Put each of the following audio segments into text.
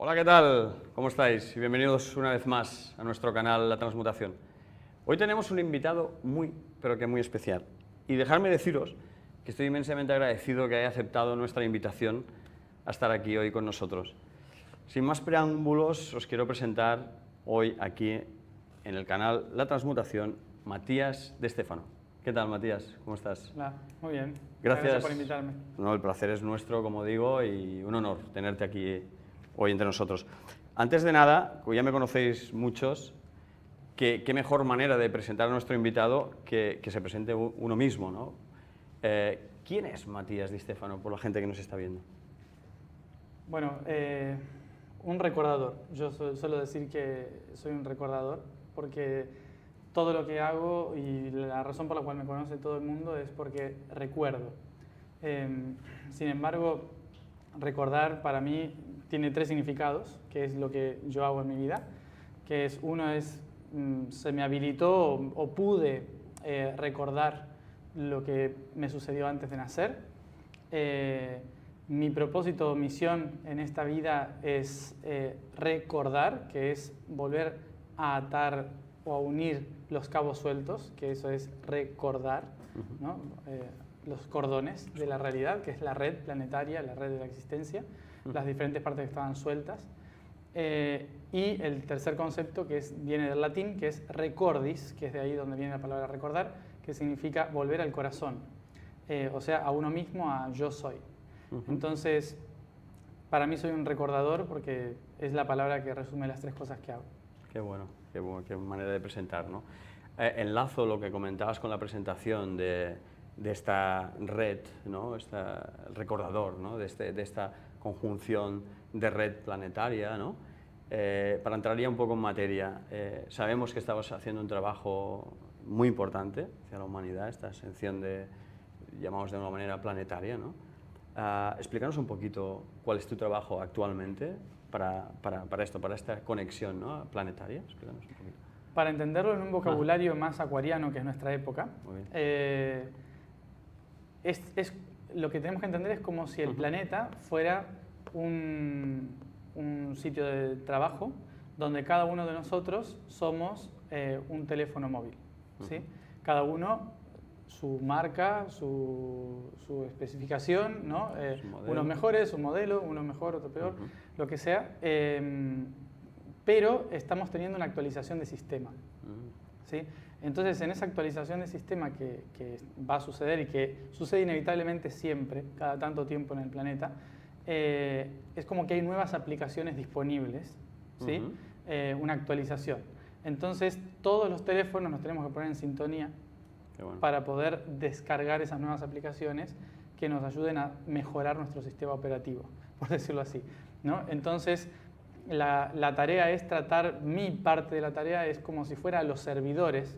Hola, ¿qué tal? ¿Cómo estáis? Y bienvenidos una vez más a nuestro canal La Transmutación. Hoy tenemos un invitado muy, pero que muy especial. Y dejadme deciros que estoy inmensamente agradecido que haya aceptado nuestra invitación a estar aquí hoy con nosotros. Sin más preámbulos, os quiero presentar hoy aquí en el canal La Transmutación Matías De Stefano. ¿Qué tal, Matías? ¿Cómo estás? Hola, muy bien. Gracias Por invitarme. No, el placer es nuestro, como digo, y un honor tenerte aquí hoy entre nosotros. Antes de nada, como ya me conocéis muchos, qué mejor manera de presentar a nuestro invitado que se presente uno mismo, ¿no? ¿Quién es Matías Di Stefano, por la gente que nos está viendo? Bueno, un recordador. Yo suelo decir que soy un recordador porque todo lo que hago y la razón por la cual me conoce todo el mundo es porque recuerdo. Sin embargo, recordar para mí tiene tres significados, que es lo que yo hago en mi vida, que es uno es se me habilitó o pude recordar lo que me sucedió antes de nacer. Mi propósito o misión en esta vida es recordar, que es volver a atar o a unir los cabos sueltos, que eso es recordar, ¿no? Los cordones de la realidad, que es la red planetaria, la red de la existencia, las diferentes partes que estaban sueltas. Y el tercer concepto, que viene del latín, que es recordis, que es de ahí donde viene la palabra recordar, que significa volver al corazón, o sea, a uno mismo, a yo soy. Entonces, para mí soy un recordador porque es la palabra que resume las tres cosas que hago. Qué bueno, qué manera de presentar, ¿no? Enlazo lo que comentabas con la presentación de esta red, ¿no? El recordador, ¿no? de esta conjunción de red planetaria, ¿no? Para entrar ya un poco en materia, sabemos que estabas haciendo un trabajo muy importante hacia la humanidad, esta ascensión llamamos de una manera planetaria, ¿no? Explícanos un poquito cuál es tu trabajo actualmente para esto, para esta conexión, ¿no? planetaria. Explícanos un poquito. Para entenderlo en un vocabulario más acuariano, que es nuestra época, lo que tenemos que entender es como si el planeta fuera un sitio de trabajo donde cada uno de nosotros somos un teléfono móvil, ¿sí? Cada uno su marca, su especificación, ¿no? Unos mejores, un modelo, uno mejor, otro peor, lo que sea. Pero estamos teniendo una actualización de sistema, ¿sí? Entonces, en esa actualización de sistema que va a suceder y que sucede inevitablemente siempre, cada tanto tiempo en el planeta, es como que hay nuevas aplicaciones disponibles, ¿sí? Una actualización. Entonces, todos los teléfonos nos tenemos que poner en sintonía para poder descargar esas nuevas aplicaciones que nos ayuden a mejorar nuestro sistema operativo, por decirlo así, ¿no? Entonces, la tarea es tratar, mi parte de la tarea es como si fuera los servidores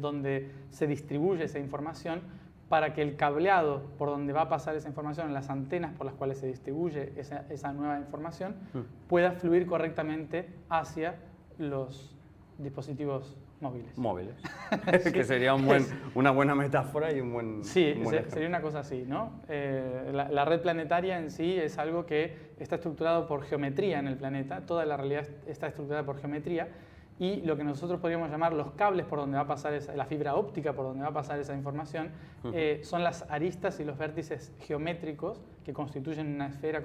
donde se distribuye esa información para que el cableado por donde va a pasar esa información, las antenas por las cuales se distribuye esa nueva información, pueda fluir correctamente hacia los dispositivos móviles. Móviles. Sí. Que sería una buena metáfora y un buen... Sí, sería una cosa así, ¿no? La red planetaria en sí es algo que está estructurado por geometría en el planeta, toda la realidad está estructurada por geometría, y lo que nosotros podríamos llamar los cables por donde va a pasar la fibra óptica por donde va a pasar esa información, son las aristas y los vértices geométricos que constituyen una esfera,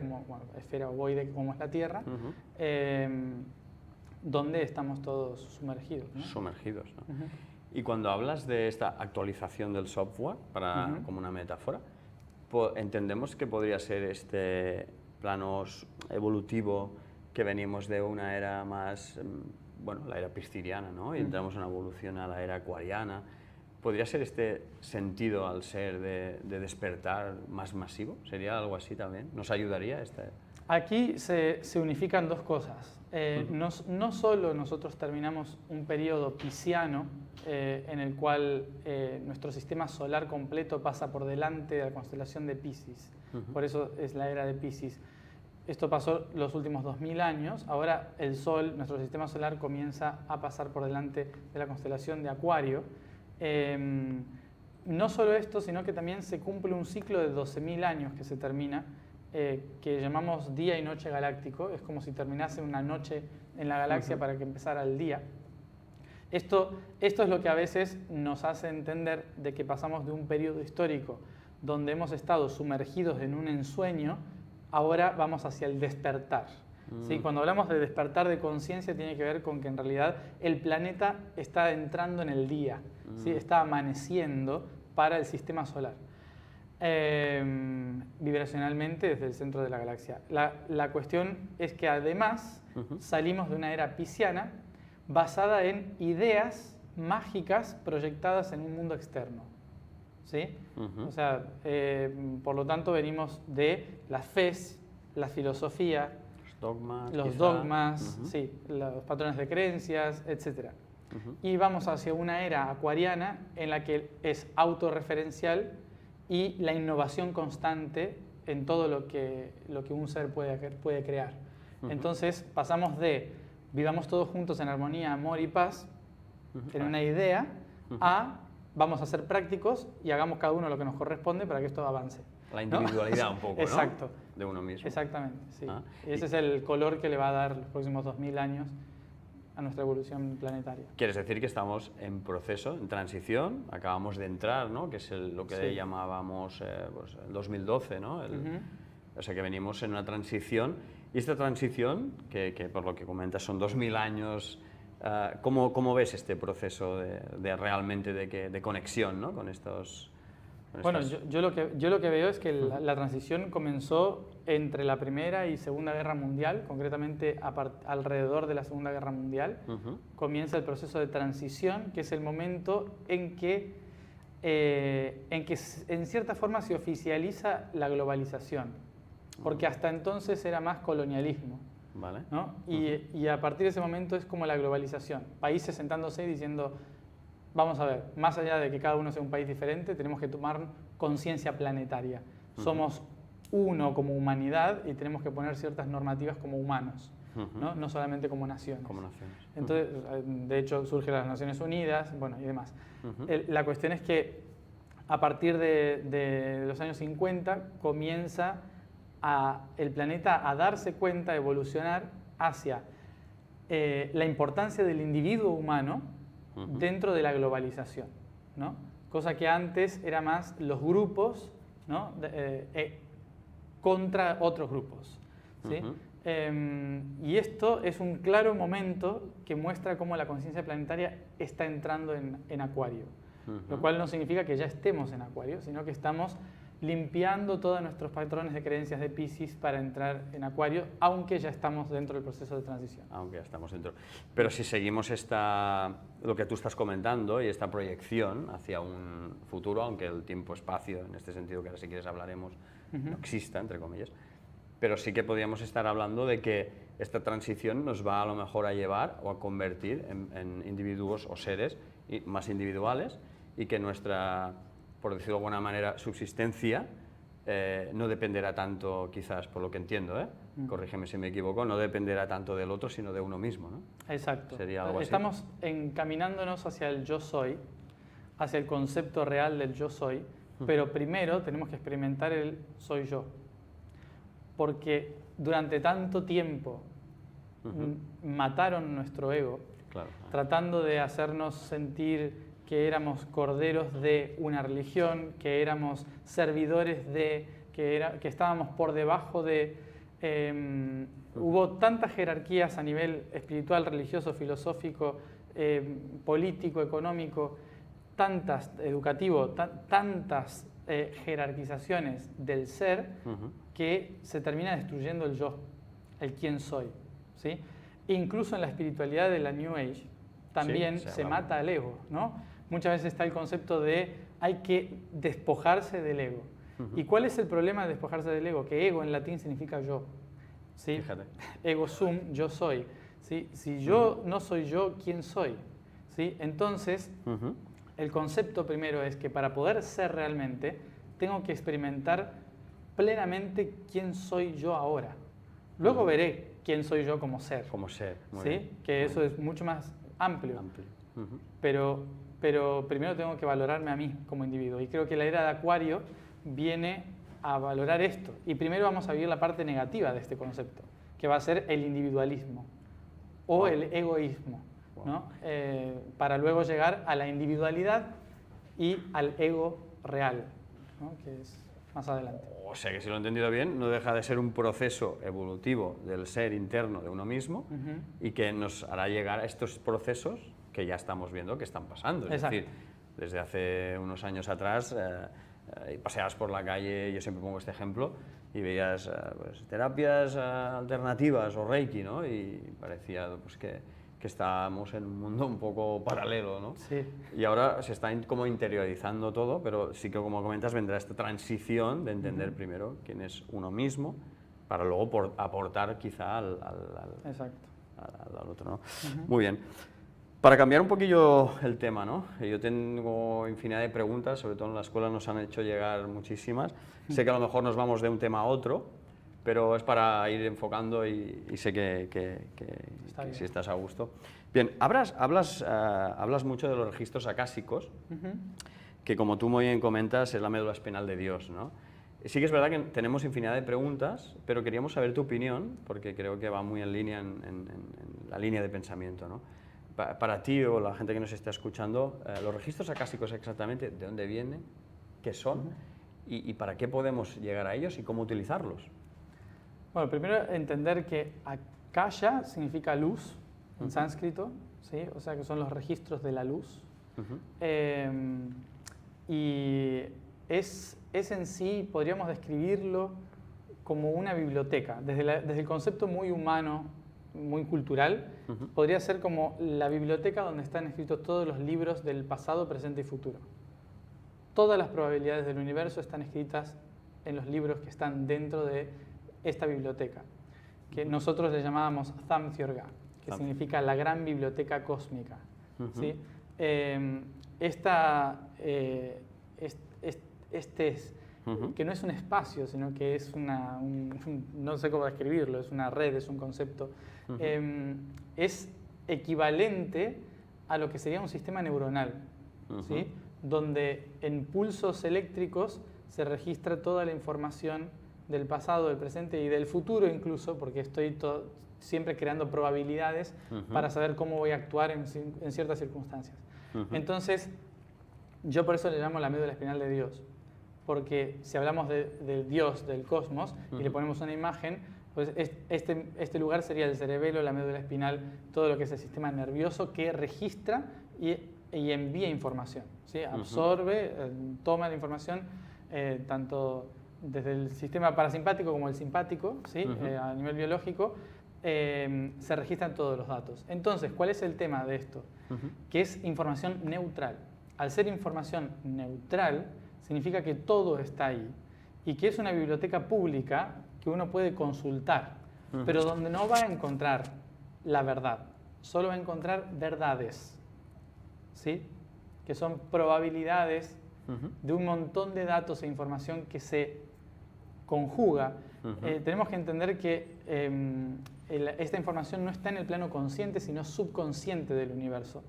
esfera ovoide como es la Tierra, donde estamos todos sumergidos, ¿no? Sumergidos, ¿no? Y cuando hablas de esta actualización del software, como una metáfora, entendemos que podría ser este plano evolutivo que venimos de una era más, la era pisciniana, ¿no? Y entramos en una evolución a la era acuariana. ¿Podría ser este sentido al ser de despertar más masivo? ¿Sería algo así también? ¿Nos ayudaría este...? Aquí se unifican dos cosas. No solo nosotros terminamos un periodo pisciano en el cual nuestro sistema solar completo pasa por delante de la constelación de Piscis. Por eso es la era de Piscis. Esto pasó los últimos 2000 años. Ahora el Sol, nuestro sistema solar, comienza a pasar por delante de la constelación de Acuario. No solo esto, sino que también se cumple un ciclo de 12.000 años que se termina que llamamos día y noche galáctico. Es como si terminase una noche en la galaxia para que empezara el día. Esto es lo que a veces nos hace entender de que pasamos de un periodo histórico donde hemos estado sumergidos en un ensueño, ahora vamos hacia el despertar. ¿Sí? Cuando hablamos de despertar de conciencia tiene que ver con que en realidad el planeta está entrando en el día, ¿sí? Está amaneciendo para el sistema solar, vibracionalmente desde el centro de la galaxia. La cuestión es que además salimos de una era pisciana basada en ideas mágicas proyectadas en un mundo externo, ¿sí? O sea, por lo tanto venimos de las fes, la filosofía, los dogmas, sí, los patrones de creencias, etc. Y vamos hacia una era acuariana en la que es autorreferencial y la innovación constante en todo lo que un ser puede crear. Entonces pasamos de vivamos todos juntos en armonía, amor y paz, en una idea, a vamos a ser prácticos y hagamos cada uno lo que nos corresponde para que esto avance. La individualidad, ¿no? Un poco, Exacto. ¿no? De uno mismo. Exactamente, sí. Y ese es el color que le va a dar los próximos 2000 años a nuestra evolución planetaria. Quieres decir que estamos en proceso, en transición, acabamos de entrar, ¿no? Que es lo que llamábamos pues, el 2012, ¿no? O sea que venimos en una transición, y esta transición, que por lo que comentas son 2000 años, ¿cómo ves este proceso de realmente de conexión, ¿no? Con estos... Bueno, yo lo que veo es que la transición comenzó entre la Primera y Segunda Guerra Mundial, concretamente alrededor de la Segunda Guerra Mundial. Comienza el proceso de transición, que es el momento en que en cierta forma se oficializa la globalización, porque hasta entonces era más colonialismo. Vale. ¿No? Y a partir de ese momento es como la globalización, países sentándose y diciendo... Vamos a ver, más allá de que cada uno sea un país diferente, tenemos que tomar conciencia planetaria. Somos uno como humanidad y tenemos que poner ciertas normativas como humanos, no solamente como naciones. Entonces, de hecho, surgen las Naciones Unidas, bueno, y demás. La cuestión es que a partir de los años 50 comienza el planeta a darse cuenta, a evolucionar hacia la importancia del individuo humano dentro de la globalización, ¿no? Cosa que antes era más los grupos, ¿no? Contra otros grupos, ¿sí? Y esto es un claro momento que muestra cómo la conciencia planetaria está entrando en Acuario, lo cual no significa que ya estemos en Acuario, sino que estamos limpiando todos nuestros patrones de creencias de Piscis para entrar en Acuario, aunque ya estamos dentro del proceso de transición. Aunque ya estamos dentro. Pero si seguimos lo que tú estás comentando y esta proyección hacia un futuro, aunque el tiempo-espacio, en este sentido que ahora si quieres hablaremos, no exista, entre comillas, pero sí que podríamos estar hablando de que esta transición nos va a lo mejor a llevar o a convertir en individuos o seres más individuales, y que nuestra, por decirlo de alguna manera, subsistencia no dependerá tanto, quizás, por lo que entiendo, corrígeme si me equivoco, no dependerá tanto del otro, sino de uno mismo, ¿no? Exacto. ¿Sería algo así? Estamos encaminándonos hacia el yo soy, hacia el concepto real del yo soy, pero primero tenemos que experimentar el soy yo. Porque durante tanto tiempo mataron nuestro ego, tratando de hacernos sentir que éramos corderos de una religión, que éramos servidores que estábamos por debajo de... hubo tantas jerarquías a nivel espiritual, religioso, filosófico, político, económico, educativo, tantas jerarquizaciones del ser, que se termina destruyendo el yo, el quién soy, ¿sí? Incluso en la espiritualidad de la New Age también se mata al ego, ¿no? Muchas veces está el concepto de hay que despojarse del ego. ¿Y cuál es el problema de despojarse del ego? Que ego en latín significa yo, ¿sí? Fíjate. Ego sum, yo soy, ¿sí? Si yo no soy yo, ¿quién soy? ¿Sí? Entonces, el concepto primero es que para poder ser realmente, tengo que experimentar plenamente quién soy yo ahora. Luego veré quién soy yo como ser. Como ser, muy ¿sí? bien. Que eso es mucho más amplio. Pero primero tengo que valorarme a mí como individuo. Y creo que la era de Acuario viene a valorar esto. Y primero vamos a vivir la parte negativa de este concepto, que va a ser el individualismo o el egoísmo, ¿no? Para luego llegar a la individualidad y al ego real, ¿no? Que es más adelante. O sea que si lo he entendido bien, no deja de ser un proceso evolutivo del ser interno de uno mismo y que nos hará llegar a estos procesos que ya estamos viendo que están pasando. Es decir, desde hace unos años atrás paseabas por la calle, yo siempre pongo este ejemplo, y veías pues, terapias alternativas o Reiki, ¿no? Y parecía pues, que estábamos en un mundo un poco paralelo, ¿no? Sí. Y ahora se está como interiorizando todo, pero sí que, como comentas, vendrá esta transición de entender primero quién es uno mismo para luego aportar quizá al otro, ¿no? Muy bien. Para cambiar un poquillo el tema, ¿no? Yo tengo infinidad de preguntas, sobre todo en la escuela nos han hecho llegar muchísimas. Sé que a lo mejor nos vamos de un tema a otro, pero es para ir enfocando y sé que si estás a gusto. Bien, hablas mucho de los registros acásicos, que como tú muy bien comentas es la médula espinal de Dios, ¿no? Sí que es verdad que tenemos infinidad de preguntas, pero queríamos saber tu opinión, porque creo que va muy en línea en la línea de pensamiento, ¿no? Para ti o la gente que nos está escuchando, los registros acásicos exactamente, ¿de dónde vienen? ¿Qué son? ¿Y para qué podemos llegar a ellos y cómo utilizarlos? Bueno, primero entender que akasha significa luz en sánscrito, ¿sí? O sea que son los registros de la luz. Y es en sí, podríamos describirlo como una biblioteca, desde el concepto muy humano, muy cultural, podría ser como la biblioteca donde están escritos todos los libros del pasado, presente y futuro. Todas las probabilidades del universo están escritas en los libros que están dentro de esta biblioteca, que nosotros le llamábamos Thamthiorga, que significa la gran biblioteca cósmica. ¿Sí? Que no es un espacio, sino que es no sé cómo describirlo, es una red, es un concepto, es equivalente a lo que sería un sistema neuronal, ¿sí? Donde en pulsos eléctricos se registra toda la información del pasado, del presente y del futuro incluso, porque estoy siempre creando probabilidades para saber cómo voy a actuar en ciertas circunstancias. Entonces, yo por eso le llamo la médula espinal de Dios, porque si hablamos de Dios, del cosmos, y le ponemos una imagen, pues este lugar sería el cerebelo, la médula espinal, todo lo que es el sistema nervioso que registra y envía información, ¿sí? Absorbe, toma la información, tanto desde el sistema parasimpático como el simpático, ¿sí? A nivel biológico, se registran todos los datos. Entonces, ¿cuál es el tema de esto? Que es información neutral. Al ser información neutral, significa que todo está ahí y que es una biblioteca pública que uno puede consultar, pero donde no va a encontrar la verdad, solo va a encontrar verdades, ¿sí? Que son probabilidades de un montón de datos e información que se conjuga. Tenemos que entender que esta información no está en el plano consciente, sino subconsciente del universo.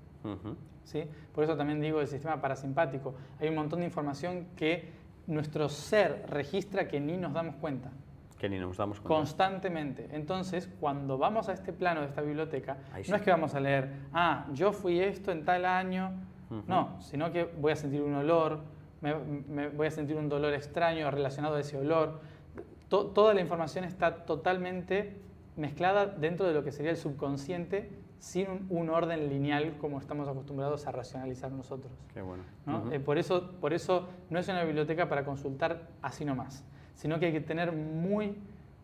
¿Sí? Por eso también digo el sistema parasimpático. Hay un montón de información que nuestro ser registra que ni nos damos cuenta. Que ni nos damos cuenta. Constantemente. Entonces, cuando vamos a este plano de esta biblioteca, no es que vamos a leer, yo fui esto en tal año. No, sino que voy a sentir un olor, voy a sentir un dolor extraño relacionado a ese olor. Toda la información está totalmente mezclada dentro de lo que sería el subconsciente, sin un orden lineal como estamos acostumbrados a racionalizar nosotros. Qué bueno. ¿No? Por eso no es una biblioteca para consultar así nomás, sino que hay que tener muy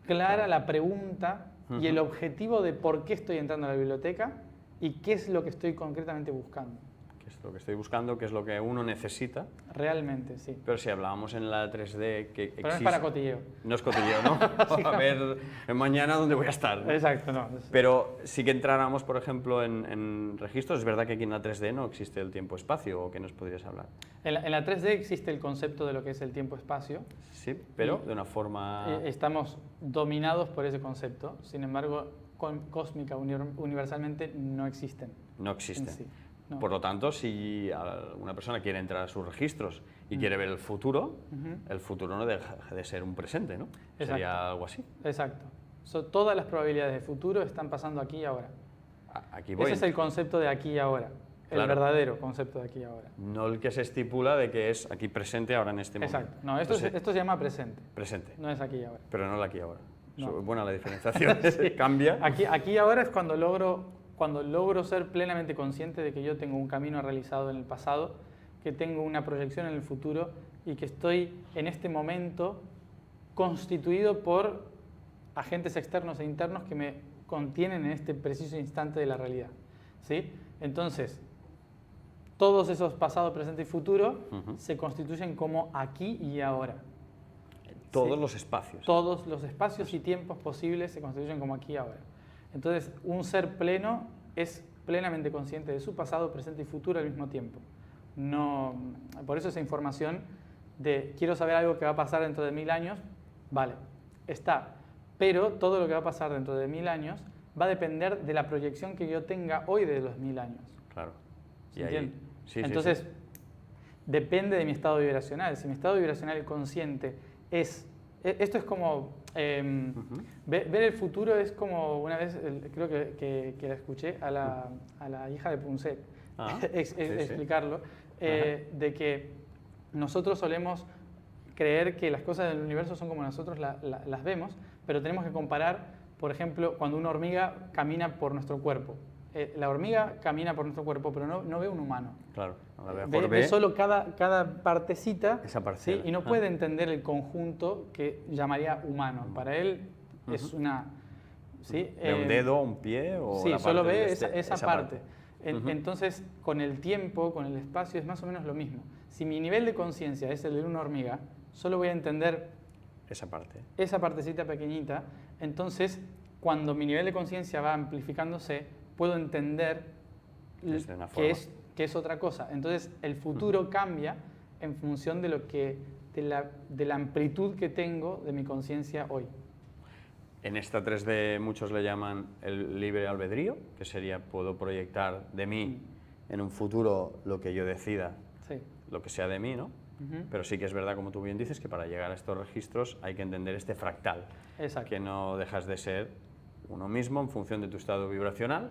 clara la pregunta y el objetivo de por qué estoy entrando a la biblioteca y qué es lo que estoy concretamente buscando. ¿Qué es lo que estoy buscando? ¿Qué es lo que uno necesita? Realmente, sí. Pero si hablábamos en la 3D que Pero no es para cotilleo. No es cotilleo, ¿no? Sí, a ver mañana dónde voy a estar, ¿no? Exacto, no. Pero sí que entráramos, por ejemplo, en registros. Es verdad que aquí en la 3D no existe el tiempo-espacio, ¿o qué nos podrías hablar? En la 3D existe el concepto de lo que es el tiempo-espacio. Sí, pero de una forma... Estamos dominados por ese concepto. Sin embargo, cósmica, universalmente, no existen. No existen. Sí. No. Por lo tanto, si una persona quiere entrar a sus registros y quiere ver el futuro no deja de ser un presente, ¿no? Exacto. Sería algo así. Exacto. Todas las probabilidades de futuro están pasando aquí y ahora. Aquí voy. Ese es el concepto de aquí y ahora, el Claro. verdadero concepto de aquí y ahora. No el que se estipula de que es aquí presente ahora en este momento. Exacto. No, esto se llama presente, Presente, no es aquí y ahora. pero no el aquí y ahora. No. Buena la diferenciación, Sí. cambia. Aquí y ahora es cuando logro ser plenamente consciente de que yo tengo un camino realizado en el pasado, que tengo una proyección en el futuro y que estoy en este momento constituido por agentes externos e internos que me contienen en este preciso instante de la realidad, ¿sí? Entonces, todos esos pasado, presente y futuro se constituyen como aquí y ahora. Todos Sí. los espacios. Todos los espacios y tiempos posibles se constituyen como aquí y ahora. Entonces, un ser pleno es plenamente consciente de su pasado, presente y futuro al mismo tiempo. No, por eso esa información de quiero saber algo que va a pasar dentro de 1000 años, vale, está. Pero todo lo que va a pasar dentro de 1000 años va a depender de la proyección que yo tenga hoy de los 1000 años. Claro. ¿Se Y ahí- entiende? sí, Entonces, sí. depende de mi estado vibracional. Si mi estado vibracional consciente es... Esto es como... ver el futuro es como una vez, creo que la escuché a la hija de Punset explicarlo, de que nosotros solemos creer que las cosas del universo son como nosotros las vemos, pero tenemos que comparar, por ejemplo, cuando una hormiga camina por nuestro cuerpo. La hormiga camina por nuestro cuerpo, pero no ve un humano. Claro, a lo mejor Ve solo cada partecita, esa parcela. ¿sí? Y no puede entender el conjunto que llamaría humano. Para él es una... ¿sí? ¿Ve un dedo, un pie o sí, la solo parte ve del esa parte. Entonces, con el tiempo, con el espacio, es más o menos lo mismo. Si mi nivel de conciencia es el de una hormiga, solo voy a entender esa parte. esa partecita pequeñita. Entonces, cuando mi nivel de conciencia va amplificándose, puedo entender Desde una que forma. es otra cosa. Entonces, el futuro cambia en función de de la amplitud que tengo de mi conciencia hoy. En esta 3D muchos le llaman el libre albedrío, que sería puedo proyectar de mí en un futuro lo que yo decida, Sí. lo que sea de mí, ¿no? Pero sí que es verdad, como tú bien dices, que para llegar a estos registros hay que entender este fractal, Exacto. que no dejas de ser uno mismo en función de tu estado vibracional,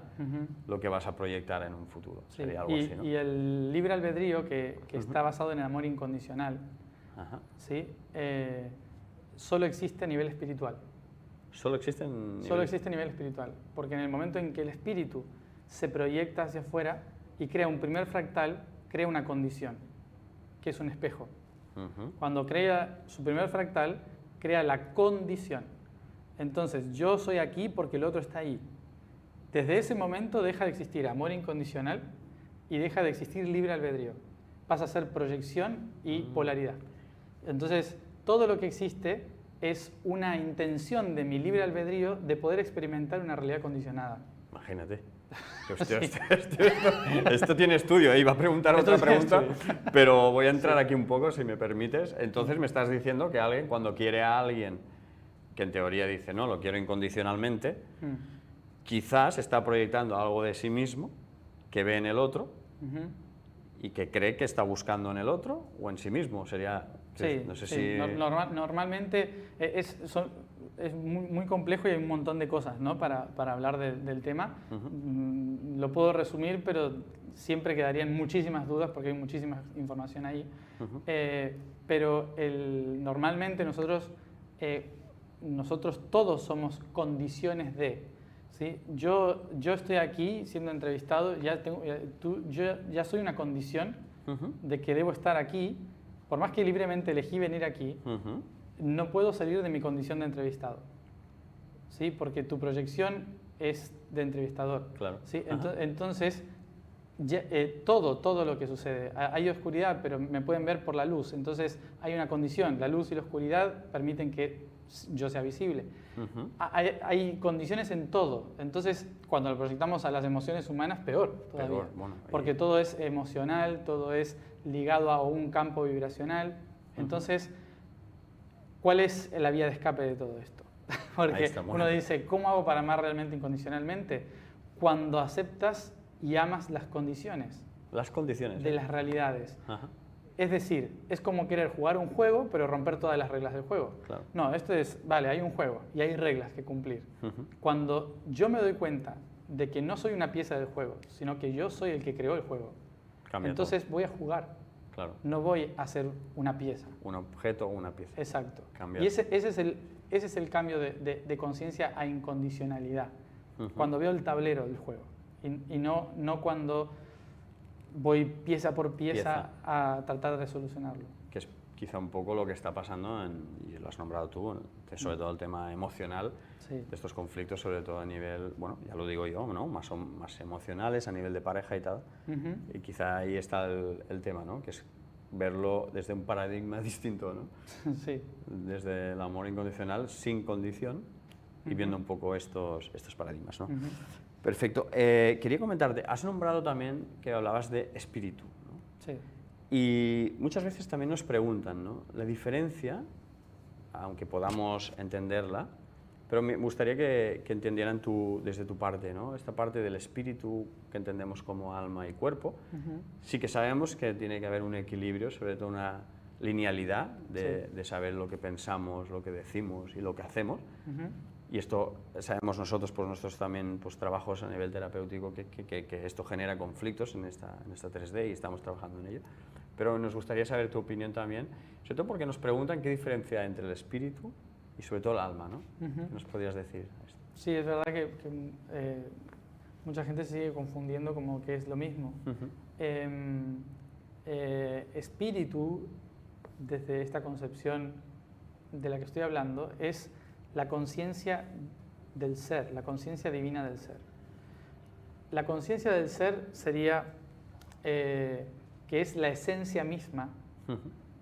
lo que vas a proyectar en un futuro. Sí. Sería algo así, ¿no? Y el libre albedrío, que está basado en el amor incondicional, Ajá. ¿sí? Solo existe a nivel espiritual. Solo existen... Solo existe a nivel espiritual, porque en el momento en que el espíritu se proyecta hacia afuera y crea un primer fractal, crea una condición, que es un espejo. Cuando crea su primer fractal, crea la condición. Entonces, yo soy aquí porque el otro está ahí. Desde ese momento deja de existir amor incondicional y deja de existir libre albedrío. Pasa a ser proyección y polaridad. Entonces, todo lo que existe es una intención de mi libre albedrío de poder experimentar una realidad condicionada. Imagínate. Hostia, esto tiene estudio, iba a preguntar Esto otra tiene pregunta, pero voy a entrar aquí un poco, si me permites. Entonces me estás diciendo que alguien, cuando quiere a alguien, que en teoría dice, no, lo quiero incondicionalmente, quizás está proyectando algo de sí mismo que ve en el otro y que cree que está buscando en el otro o en sí mismo. Sería, Sí, no sé sí. si... Normalmente es muy complejo y hay un montón de cosas, ¿no? para hablar del tema. Lo puedo resumir, pero siempre quedarían muchísimas dudas porque hay muchísima información ahí. Pero normalmente nosotros todos somos condiciones de... ¿sí? Yo estoy aquí siendo entrevistado, yo ya soy una condición de que debo estar aquí. Por más que libremente elegí venir aquí, no puedo salir de mi condición de entrevistado, ¿sí? Porque tu proyección es de entrevistador. Claro. ¿Sí? Entonces, todo lo que sucede, hay oscuridad, pero me pueden ver por la luz. Entonces, hay una condición, la luz y la oscuridad permiten que yo sea visible. Hay condiciones en todo. Entonces, cuando lo proyectamos a las emociones humanas, peor todavía. Peor, bueno, porque todo es emocional, todo es ligado a un campo vibracional. Entonces, ¿cuál es la vía de escape de todo esto? Porque uno dice, ¿cómo hago para amar realmente incondicionalmente? Cuando aceptas y amas las condiciones. Las condiciones. De las realidades. Es decir, es como querer jugar un juego, pero romper todas las reglas del juego. Claro. No, esto es, vale, hay un juego y hay reglas que cumplir. Cuando yo me doy cuenta de que no soy una pieza del juego, sino que yo soy el que creó el juego, Cambia entonces todo. voy a jugar. Claro. No voy a ser una pieza. Un objeto o una pieza. Exacto. Cambia. Y ese es el cambio de conciencia a incondicionalidad. Cuando veo el tablero del juego y no cuando voy pieza por pieza a tratar de solucionarlo. Que es quizá un poco lo que está pasando, y lo has nombrado tú, sobre todo el tema emocional, Sí. de estos conflictos, sobre todo a nivel, bueno, ya lo digo yo, ¿no? más emocionales, a nivel de pareja y tal. Y quizá ahí está el tema, ¿no? Que es verlo desde un paradigma distinto, ¿no? Sí. Desde el amor incondicional, sin condición, y viendo un poco estos paradigmas, ¿no? Perfecto. Quería comentarte, has nombrado también que hablabas de espíritu, ¿no? Sí. Y muchas veces también nos preguntan, ¿no? La diferencia, aunque podamos entenderla, pero me gustaría que entendieran desde tu parte, ¿no? Esta parte del espíritu que entendemos como alma y cuerpo, sí que sabemos que tiene que haber un equilibrio, sobre todo una linealidad de saber lo que pensamos, lo que decimos y lo que hacemos. Y esto sabemos nosotros por nuestros también pues, trabajos a nivel terapéutico que esto genera conflictos en esta 3D y estamos trabajando en ello. Pero nos gustaría saber tu opinión también, sobre todo porque nos preguntan qué diferencia hay entre el espíritu y sobre todo el alma, ¿no? ¿Qué nos podrías decir a esto? Sí, es verdad que mucha gente sigue confundiendo como que es lo mismo. Espíritu, desde esta concepción de la que estoy hablando, es la conciencia del ser, la conciencia divina del ser. La conciencia del ser sería que es la esencia misma,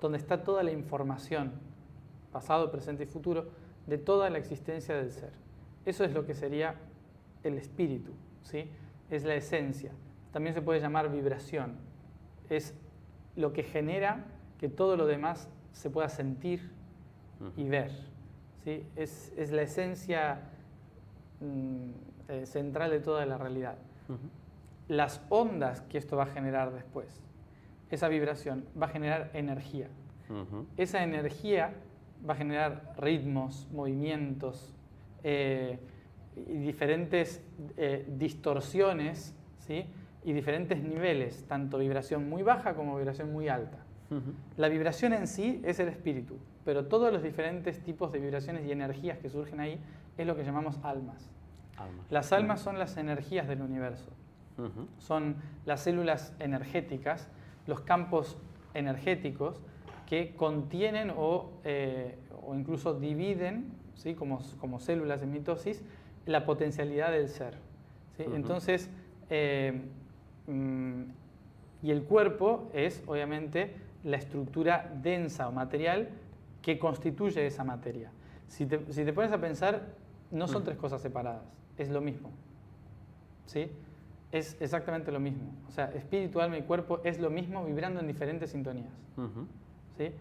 donde está toda la información, pasado, presente y futuro, de toda la existencia del ser. Eso es lo que sería el espíritu, ¿sí? Es la esencia. También se puede llamar vibración. Es lo que genera que todo lo demás se pueda sentir y ver. ¿Sí? Es la esencia central de toda la realidad. Las ondas que esto va a generar después, esa vibración, va a generar energía. Esa energía va a generar ritmos, movimientos y diferentes distorsiones, ¿sí? Y diferentes niveles, tanto vibración muy baja como vibración muy alta. La vibración en sí es el espíritu, pero todos los diferentes tipos de vibraciones y energías que surgen ahí es lo que llamamos almas. Las almas son las energías del universo. Son las células energéticas, los campos energéticos que contienen o incluso dividen, ¿sí? como células en mitosis, la potencialidad del ser. ¿Sí? Entonces, y el cuerpo es obviamente la estructura densa o material que constituye esa materia. Si te pones a pensar, no son tres cosas separadas, es lo mismo. ¿Sí? Es exactamente lo mismo. O sea, espíritu, alma y cuerpo es lo mismo vibrando en diferentes sintonías. ¿Sí?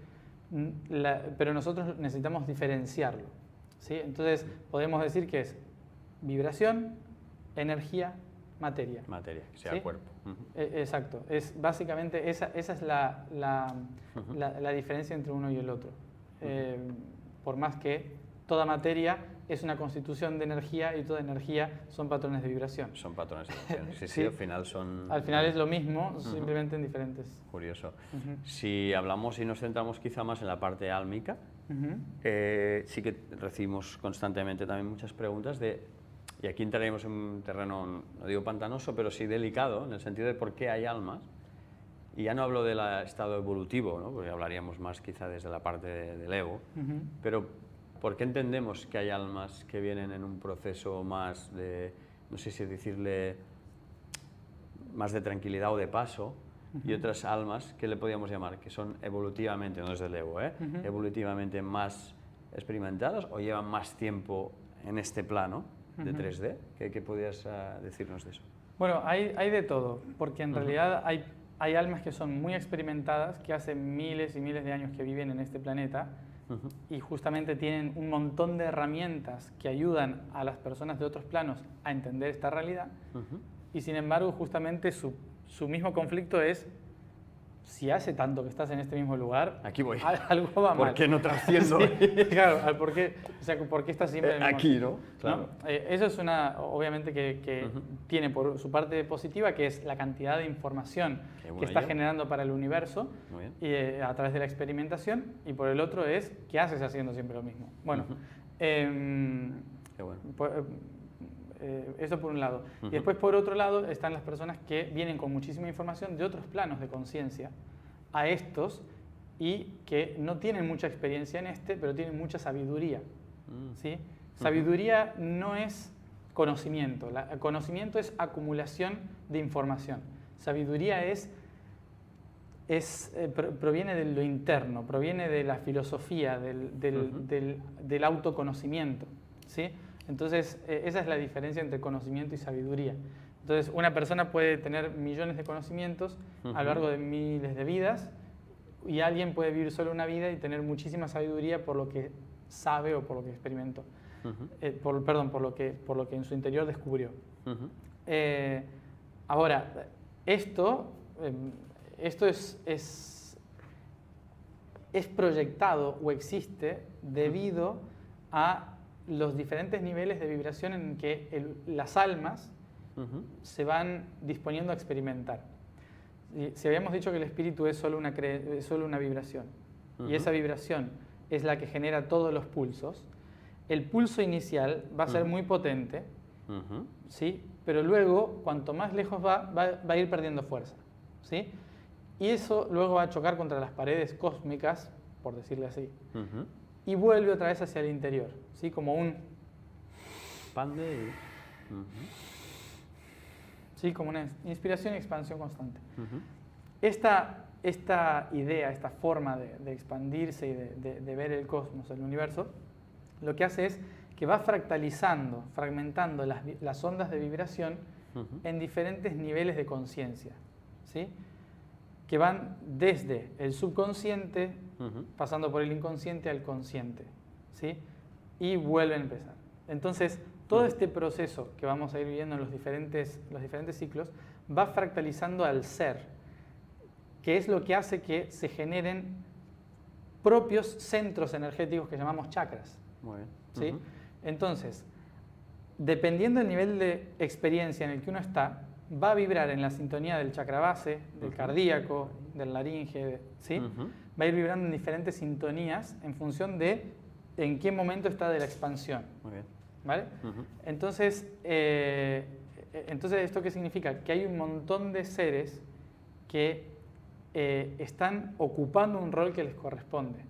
Pero nosotros necesitamos diferenciarlo. ¿Sí? Entonces, podemos decir que es vibración, energía, materia. Materia, que sea ¿Sí? cuerpo. Exacto. Es básicamente esa es la diferencia entre uno y el otro. Por más que toda materia es una constitución de energía y toda energía son patrones de vibración. Son patrones de vibración. Sí, sí, al final son... Al final es lo mismo, simplemente en diferentes... Curioso. Si hablamos y nos centramos quizá más en la parte álmica, sí que recibimos constantemente también muchas preguntas y aquí entraremos en un terreno, no digo pantanoso, pero sí delicado, en el sentido de por qué hay almas. Y ya no hablo del estado evolutivo, ¿no? Porque hablaríamos más quizá desde la parte del ego, pero ¿por qué entendemos que hay almas que vienen en un proceso más de, no sé si decirle, más de tranquilidad o de paso, y otras almas que le podríamos llamar, que son evolutivamente, no desde el ego, evolutivamente más experimentadas o llevan más tiempo en este plano de 3D? ¿Qué podrías decirnos de eso? Bueno, hay de todo, porque en realidad hay almas que son muy experimentadas, que hace miles y miles de años que viven en este planeta, y justamente tienen un montón de herramientas que ayudan a las personas de otros planos a entender esta realidad, y sin embargo justamente su mismo conflicto es si hace tanto que estás en este mismo lugar, aquí voy. Algo va mal. ¿Por qué no trasciendo? Sí, claro, ¿por qué estás siempre en el mismo aquí, sitio? ¿no? Claro. ¿No? Eso es obviamente que tiene por su parte positiva, que es la cantidad de información que está generando para el universo a través de la experimentación, y por el otro es, ¿qué haces haciendo siempre lo mismo? Bueno, Qué bueno. eso por un lado. Y después por otro lado están las personas que vienen con muchísima información de otros planos de conciencia a estos y que no tienen mucha experiencia en pero tienen mucha sabiduría. ¿Sí? Sabiduría no es conocimiento. Conocimiento es acumulación de información. Sabiduría proviene de lo interno, proviene de la filosofía, del autoconocimiento. ¿Sí? Entonces, esa es la diferencia entre conocimiento y sabiduría. Entonces, una persona puede tener millones de conocimientos a lo largo de miles de vidas, y alguien puede vivir solo una vida y tener muchísima sabiduría por lo que sabe o por lo que experimentó. Por lo que en su interior descubrió. Ahora, esto es proyectado o existe debido a los diferentes niveles de vibración en que las almas se van disponiendo a experimentar. Si habíamos dicho que el espíritu es solo una vibración, y esa vibración es la que genera todos los pulsos, el pulso inicial va a ser muy potente, ¿sí? Pero luego, cuanto más lejos va a ir perdiendo fuerza, ¿sí? Y eso luego va a chocar contra las paredes cósmicas, por decirle así, y vuelve otra vez hacia el interior, ¿sí? Como un... ¿Sí? Como una inspiración y expansión constante. Esta idea, esta forma de expandirse y de ver el cosmos, el universo, lo que hace es que va fragmentando las ondas de vibración en diferentes niveles de conciencia, ¿sí? Que van desde el subconsciente, pasando por el inconsciente al consciente, ¿sí? Y vuelven a empezar. Entonces, todo este proceso que vamos a ir viviendo en los diferentes ciclos va fractalizando al ser, que es lo que hace que se generen propios centros energéticos que llamamos chakras. Muy bien. ¿Sí? Entonces, dependiendo del nivel de experiencia en el que uno está, va a vibrar en la sintonía del chakra base, del cardíaco, del laringe, ¿sí? Va a ir vibrando en diferentes sintonías en función de en qué momento está de la expansión. Muy bien. ¿Vale? Entonces, ¿esto qué significa? Que hay un montón de seres que están ocupando un rol que les corresponde,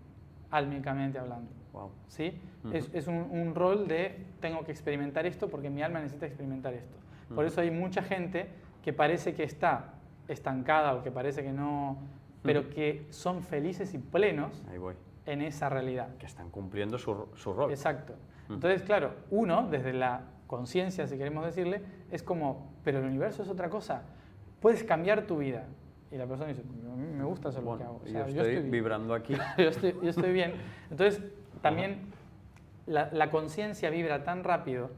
álmicamente hablando. Wow. ¿Sí? Es un rol de tengo que experimentar esto porque mi alma necesita experimentar esto. Por eso hay mucha gente que parece que está estancada o que parece que no, pero que son felices y plenos en esa realidad. Que están cumpliendo su rol. Exacto. Entonces, claro, uno, desde la conciencia, si queremos decirle, es como, pero el universo es otra cosa. Puedes cambiar tu vida. Y la persona dice, a mí me gusta hacer lo que hago. O sea, yo estoy vibrando aquí. yo estoy bien. Entonces, también la conciencia vibra tan rápido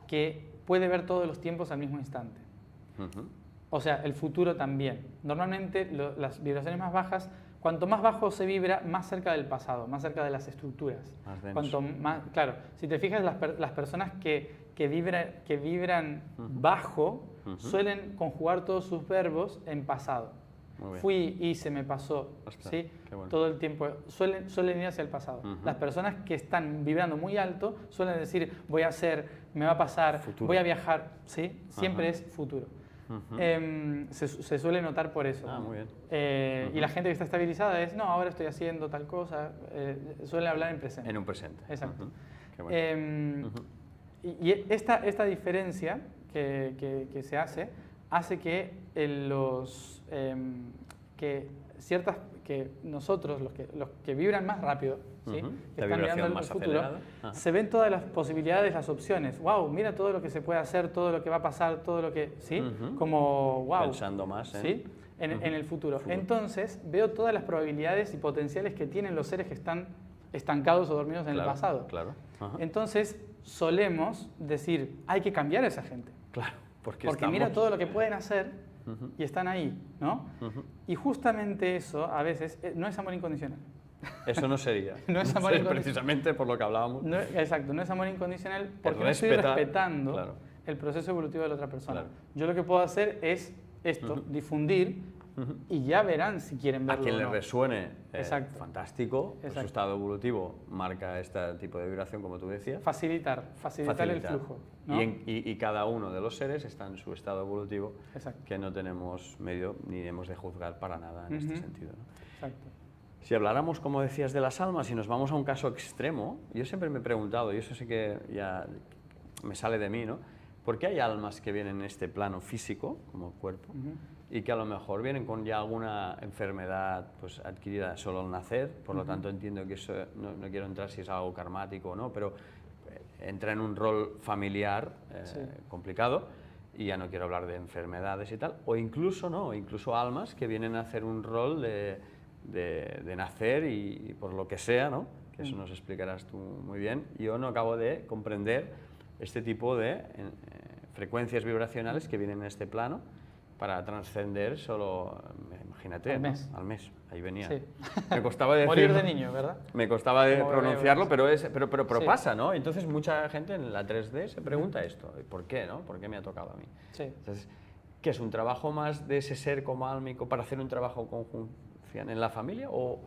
que puede ver todos los tiempos al mismo instante. O sea, el futuro también. Normalmente las vibraciones más bajas, cuanto más bajo se vibra, más cerca del pasado, más cerca de las estructuras. Más denso. Cuanto más, claro, si te fijas, las personas que vibran bajo suelen conjugar todos sus verbos en pasado. Fui, hice, me pasó. ¿Sí? Bueno. Todo el tiempo. Suelen ir hacia el pasado. Las personas que están vibrando muy alto suelen decir, voy a hacer, me va a pasar, futuro. Voy a viajar. ¿Sí? Siempre es futuro. Se suele notar por eso. Muy bien. Y la gente que está estabilizada es, no, ahora estoy haciendo tal cosa. Suele hablar en presente. En un presente. Exacto. Qué bueno. Y esta diferencia que se hace que nosotros, los que vibran más rápido, ¿sí? Que están mirando el futuro, se ven todas las posibilidades, las opciones. ¡Wow! Mira todo lo que se puede hacer, todo lo que va a pasar, todo lo que... ¿sí? Como, ¡wow! Pensando más, ¿sí? En el futuro. Entonces, veo todas las probabilidades y potenciales que tienen los seres que están estancados o dormidos en el pasado. Claro. Entonces, solemos decir, hay que cambiar a esa gente. Claro. Porque mira todo lo que pueden hacer y están ahí, ¿no? Y justamente eso a veces no es amor incondicional. Eso no sería. No es amor incondicional. Precisamente por lo que hablábamos. No, exacto, no es amor incondicional porque no estoy respetando el proceso evolutivo de la otra persona. Claro. Yo lo que puedo hacer es esto, difundir, y ya verán si quieren verlo. A quien o no. le resuene, fantástico, su estado evolutivo marca este tipo de vibración, como tú decías. Facilitar el flujo, ¿no? Y cada uno de los seres está en su estado evolutivo, que no tenemos medio ni hemos de juzgar para nada en este sentido, ¿no? Exacto. Si habláramos, como decías, de las almas y nos vamos a un caso extremo, yo siempre me he preguntado, y eso sí que ya me sale de mí, ¿no? ¿Por qué hay almas que vienen en este plano físico, como cuerpo, y que a lo mejor vienen con ya alguna enfermedad pues, adquirida solo al nacer? Por lo tanto, entiendo que eso, no quiero entrar si es algo karmático o no, pero entra en un rol familiar complicado, y ya no quiero hablar de enfermedades y tal, o incluso, ¿no? Incluso almas que vienen a hacer un rol de nacer y por lo que sea, ¿no? Que eso nos explicarás tú muy bien. Yo no acabo de comprender este tipo de frecuencias vibracionales que vienen en este plano para trascender solo, imagínate, al mes. Ahí venía. Sí. Me costaba decirlo. Morir de niño, ¿verdad? Me costaba pronunciarlo, pero pasa, ¿no? Entonces mucha gente en la 3D se pregunta esto, ¿por qué, no? ¿Por qué me ha tocado a mí? Sí. Entonces, ¿qué es un trabajo más de ese ser como álmico para hacer un trabajo conjunto en la familia? ¿O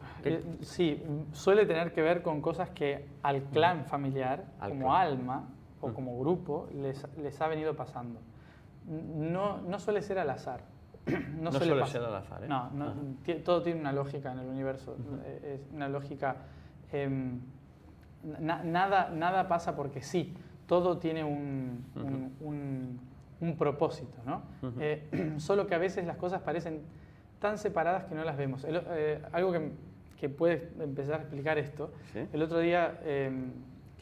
sí, suele tener que ver con cosas que al clan familiar, como alma o como grupo, les ha venido pasando. No suele ser al azar. No suele ser al azar, ¿eh? No, todo tiene una lógica en el universo. Es una lógica... nada pasa porque sí. Todo tiene un propósito, ¿no? Solo que a veces las cosas parecen tan separadas que no las vemos. Algo que puede empezar a explicar esto. ¿Sí? El otro día...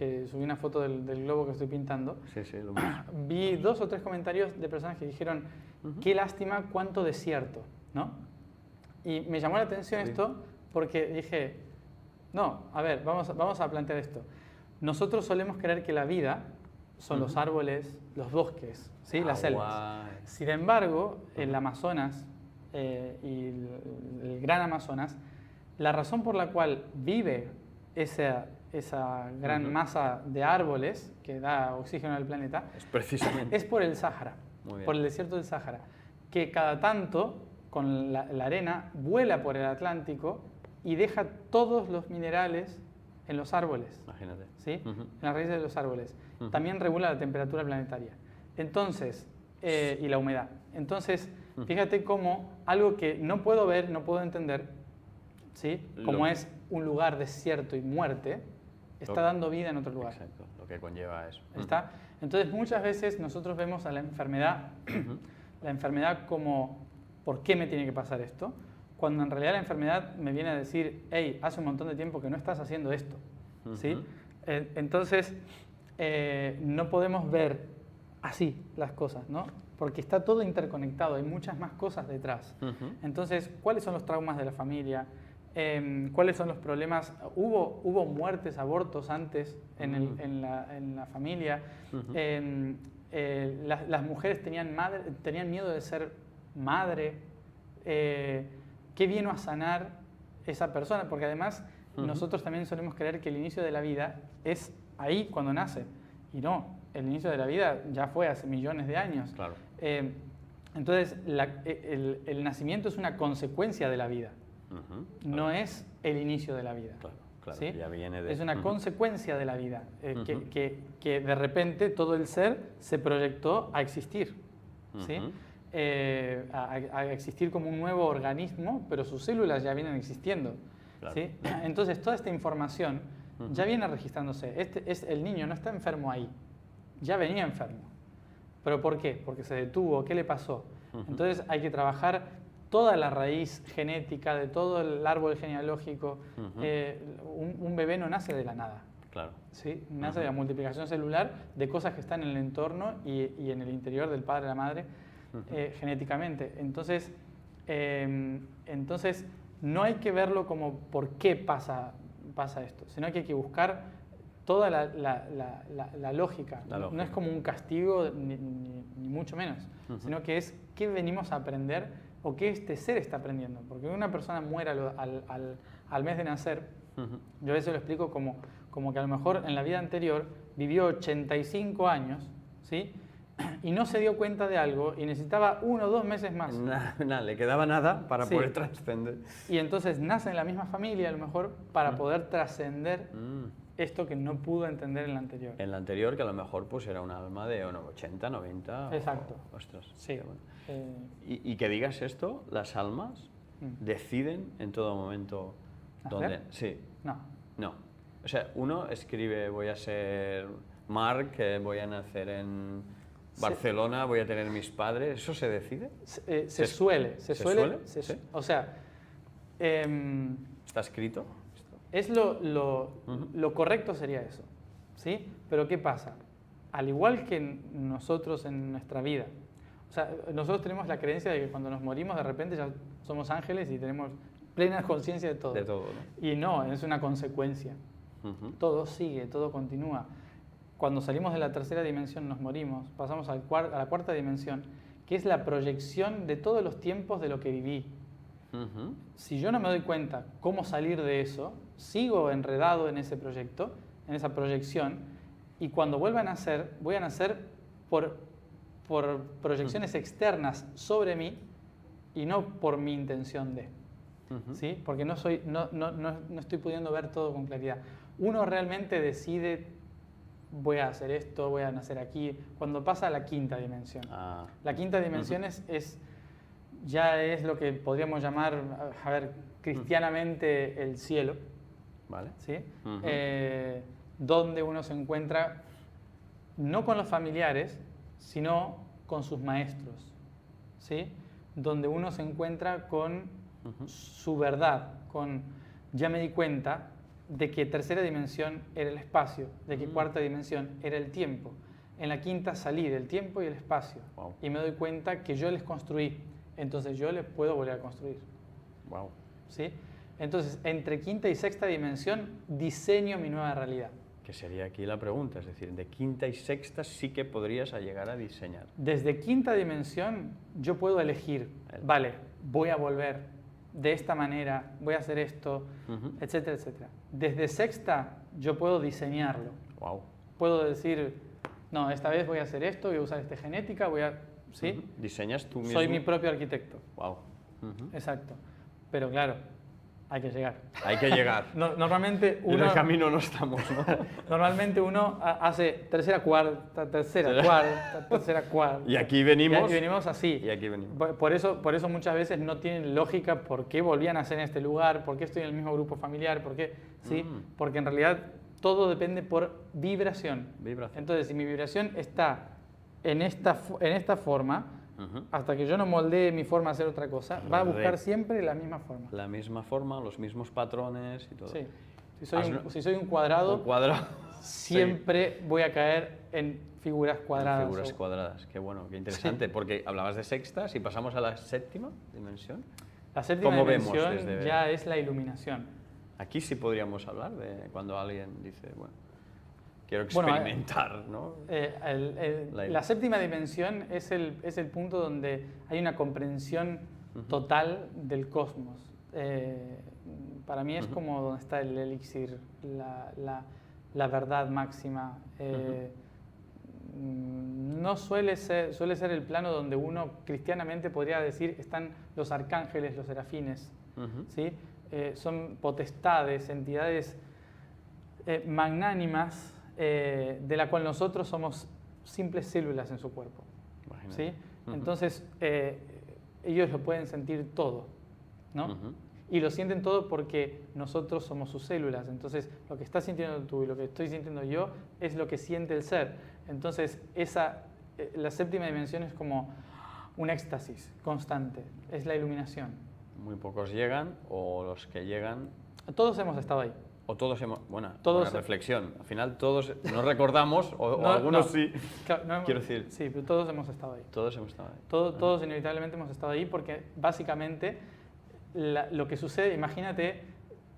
que subí una foto del globo que estoy pintando, lo vi 2 o 3 comentarios de personas que dijeron, qué lástima, cuánto desierto, ¿no? Y me llamó la atención esto porque dije, no, a ver, vamos a plantear esto. Nosotros solemos creer que la vida son los árboles, los bosques, ¿sí? Las selvas. Sin embargo, el Amazonas y el gran Amazonas, la razón por la cual vive esa gran masa de árboles que da oxígeno al planeta es por el Sáhara, por el desierto del Sáhara, que cada tanto con la arena vuela por el Atlántico y deja todos los minerales en los árboles. Imagínate. ¿Sí? En las raíces de los árboles. También regula la temperatura planetaria. Entonces, y la humedad. Entonces, fíjate cómo algo que no puedo ver, no puedo entender, ¿sí? Como es un lugar desierto y muerte, está dando vida en otro lugar. Exacto, lo que conlleva eso. ¿Está? Entonces, muchas veces nosotros vemos a la enfermedad como, ¿por qué me tiene que pasar esto? Cuando en realidad la enfermedad me viene a decir, hey, hace un montón de tiempo que no estás haciendo esto. ¿Sí? Entonces, no podemos ver así las cosas, ¿no? Porque está todo interconectado, hay muchas más cosas detrás. Entonces, ¿cuáles son los traumas de la familia? ¿Cuáles son los problemas? ¿Hubo muertes, abortos antes en la familia? Las mujeres tenían miedo de ser madre. ¿Qué vino a sanar esa persona? Porque además nosotros también solemos creer que el inicio de la vida es ahí cuando nace. Y no, el inicio de la vida ya fue hace millones de años. Claro. Entonces, el nacimiento es una consecuencia de la vida. No es el inicio de la vida. Claro, ¿sí? ya viene de... Es una consecuencia de la vida, que de repente todo el ser se proyectó a existir, ¿sí? A existir como un nuevo organismo, pero sus células ya vienen existiendo. Claro. ¿Sí? Entonces toda esta información ya viene registrándose. El niño no está enfermo ahí, ya venía enfermo. ¿Pero por qué? Porque se detuvo, ¿qué le pasó? Entonces hay que trabajar toda la raíz genética de todo el árbol genealógico. Un bebé no nace de la nada. Claro. ¿Sí? Nace de la multiplicación celular de cosas que están en el entorno y en el interior del padre y la madre genéticamente. Entonces no hay que verlo como por qué pasa esto, sino que hay que buscar toda la lógica. La lógica. No es como un castigo, ni mucho menos, sino que es qué venimos a aprender o qué este ser está aprendiendo. Porque una persona muera al mes de nacer, yo a veces lo explico como que a lo mejor en la vida anterior vivió 85 años, ¿sí? Y no se dio cuenta de algo y necesitaba 1 o 2 meses más. Nada, le quedaba nada para poder trascender. Y entonces nace en la misma familia a lo mejor para poder trascender esto que no pudo entender en la anterior. En la anterior, que a lo mejor pues era un alma de 80, 90. Exacto. Ostras. Sí. Bueno. Y que digas esto, las almas deciden en todo momento dónde. Sí. No. O sea, uno escribe, voy a ser Marc, voy a nacer en Barcelona, voy a tener mis padres. ¿Eso se decide? Se suele. ¿Sí? O sea, ¿está escrito? Es lo correcto sería eso, ¿sí? Pero ¿qué pasa? Al igual que nosotros en nuestra vida, o sea, nosotros tenemos la creencia de que cuando nos morimos de repente ya somos ángeles y tenemos plena conciencia de todo. De todo, ¿no? Y no, es una consecuencia. Todo sigue, todo continúa. Cuando salimos de la tercera dimensión nos morimos, pasamos a la cuarta dimensión, que es la proyección de todos los tiempos de lo que viví. Si yo no me doy cuenta cómo salir de eso, sigo enredado en ese proyecto, en esa proyección, y cuando vuelva a nacer, voy a nacer por proyecciones externas sobre mí y no por mi intención de. ¿Sí? Porque no estoy pudiendo ver todo con claridad. Uno realmente decide, voy a hacer esto, voy a nacer aquí, cuando pasa a la quinta dimensión. La quinta dimensión ya es lo que podríamos llamar, a ver, cristianamente el cielo, ¿vale? ¿Sí? Donde uno se encuentra no con los familiares, sino con sus maestros, ¿sí? Donde uno se encuentra con su verdad, ya me di cuenta de que tercera dimensión era el espacio, de que cuarta dimensión era el tiempo. En la quinta salí del tiempo y el espacio y me doy cuenta que yo les construí. Entonces yo les puedo volver a construir. Wow. ¿Sí? Entonces, entre quinta y sexta dimensión, diseño mi nueva realidad. Que sería aquí la pregunta, es decir, de quinta y sexta sí que podrías llegar a diseñar. Desde quinta dimensión yo puedo elegir, vale, voy a volver de esta manera, voy a hacer esto, etcétera, etcétera. Desde sexta yo puedo diseñarlo. Wow. Puedo decir, no, esta vez voy a hacer esto, voy a usar esta genética, ¿sí? Diseñas tú mismo. Soy mi propio arquitecto. Wow. Exacto. Pero claro, hay que llegar. Hay que llegar. Normalmente uno... En el camino no estamos, ¿no? Normalmente uno hace tercera, cuarta, tercera, cuarta. Y aquí venimos. Y aquí venimos así. Y aquí venimos. Por eso muchas veces no tienen lógica por qué volvían a nacer en este lugar, por qué estoy en el mismo grupo familiar, por qué, ¿sí? Porque en realidad todo depende por vibración. Entonces, si mi vibración está en esta forma, hasta que yo no moldee mi forma a hacer otra cosa, va a buscar siempre la misma forma. La misma forma, los mismos patrones y todo. Sí. Si soy un cuadrado, siempre voy a caer en figuras cuadradas. Figuras cuadradas, qué bueno, qué interesante, porque hablabas de sexta, si pasamos a la séptima dimensión. La séptima dimensión ya es la iluminación. Aquí sí podríamos hablar de cuando alguien dice, bueno, quiero experimentar, ¿no? La séptima dimensión es el punto donde hay una comprensión total del cosmos. Para mí es como donde está el elixir, la verdad máxima. No suele ser el plano donde uno cristianamente podría decir están los arcángeles, los serafines, ¿sí? Son potestades, entidades magnánimas, de la cual nosotros somos simples células en su cuerpo. ¿Sí? Entonces, ellos lo pueden sentir todo, ¿no? Y lo sienten todo porque nosotros somos sus células. Entonces, lo que estás sintiendo tú y lo que estoy sintiendo yo es lo que siente el ser. Entonces, la séptima dimensión es como un éxtasis constante, es la iluminación. Muy pocos llegan, o los que llegan... Todos hemos estado ahí. O todos hemos... Buena reflexión. Al final todos nos recordamos, o algunos sí. Claro, quiero decir... Sí, pero todos hemos estado ahí. Todos hemos estado ahí. Todos inevitablemente hemos estado ahí porque básicamente lo que sucede, imagínate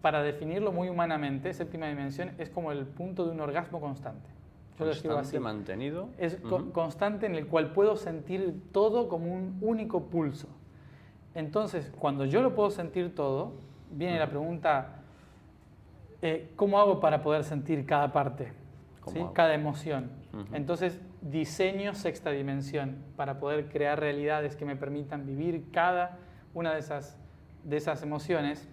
para definirlo muy humanamente, séptima dimensión es como el punto de un orgasmo constante. Yo lo escribo así. Mantenido. Es constante en el cual puedo sentir todo como un único pulso. Entonces, cuando yo lo puedo sentir todo, viene la pregunta, ¿cómo hago para poder sentir cada parte? ¿Sí? Cada emoción. Entonces, diseño sexta dimensión para poder crear realidades que me permitan vivir cada una de esas emociones.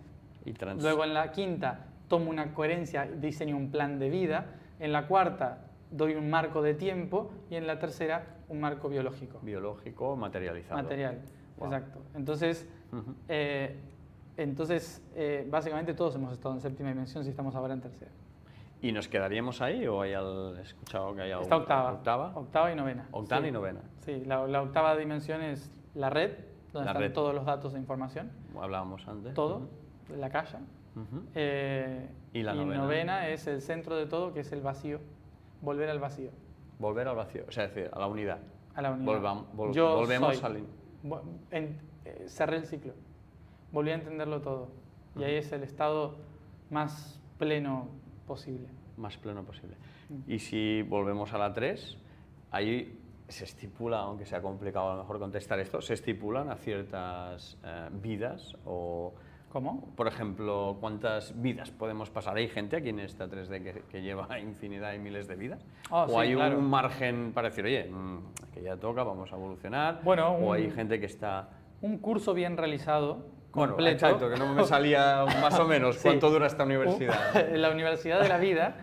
Luego en la quinta tomo una coherencia, diseño un plan de vida. En la cuarta doy un marco de tiempo y en la tercera un marco biológico. Biológico materializado. Material, exacto. Entonces, básicamente todos hemos estado en séptima dimensión si estamos ahora en tercera. ¿Y nos quedaríamos ahí o he escuchado que hay algo? Está octava y novena. Octava y novena. Sí, la octava dimensión es la red, donde están todos los datos de información. Hablábamos antes. Todo, la caja. ¿Y la novena es el centro de todo, que es el vacío. Volver al vacío. Volver al vacío, o sea, es decir, a la unidad. A la unidad. Volvemos al... Cerré el ciclo. Volví a entenderlo todo. Y ahí es el estado más pleno posible. Más pleno posible. Y si volvemos a la 3, ahí se estipula, aunque sea complicado a lo mejor contestar esto, se estipulan a ciertas vidas o... ¿Cómo? Por ejemplo, ¿cuántas vidas podemos pasar? ¿Hay gente aquí en esta 3D que lleva infinidad y miles de vidas? ¿O sí, hay un margen para decir, oye, que ya toca, vamos a evolucionar? Bueno, ¿O hay gente que está...? Un curso bien realizado, completo. Bueno, exacto, que no me salía más o menos cuánto dura esta universidad. La Universidad de la Vida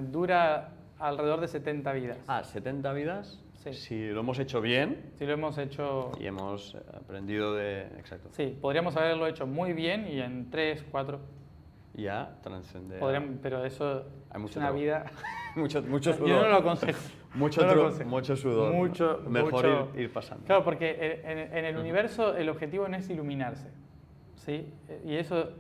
dura alrededor de 70 vidas. Ah, 70 vidas. Sí. Si lo hemos hecho bien. Si lo hemos hecho... Y hemos aprendido de... Exacto. Sí, podríamos haberlo hecho muy bien y en 3, 4... Ya trascender. Pero eso hay mucho es una vida... mucho sudor. Yo no lo aconsejo. Mucho sudor. Mejor ir pasando. Claro, porque en el universo el objetivo no es iluminarse. ¿Sí? Y eso...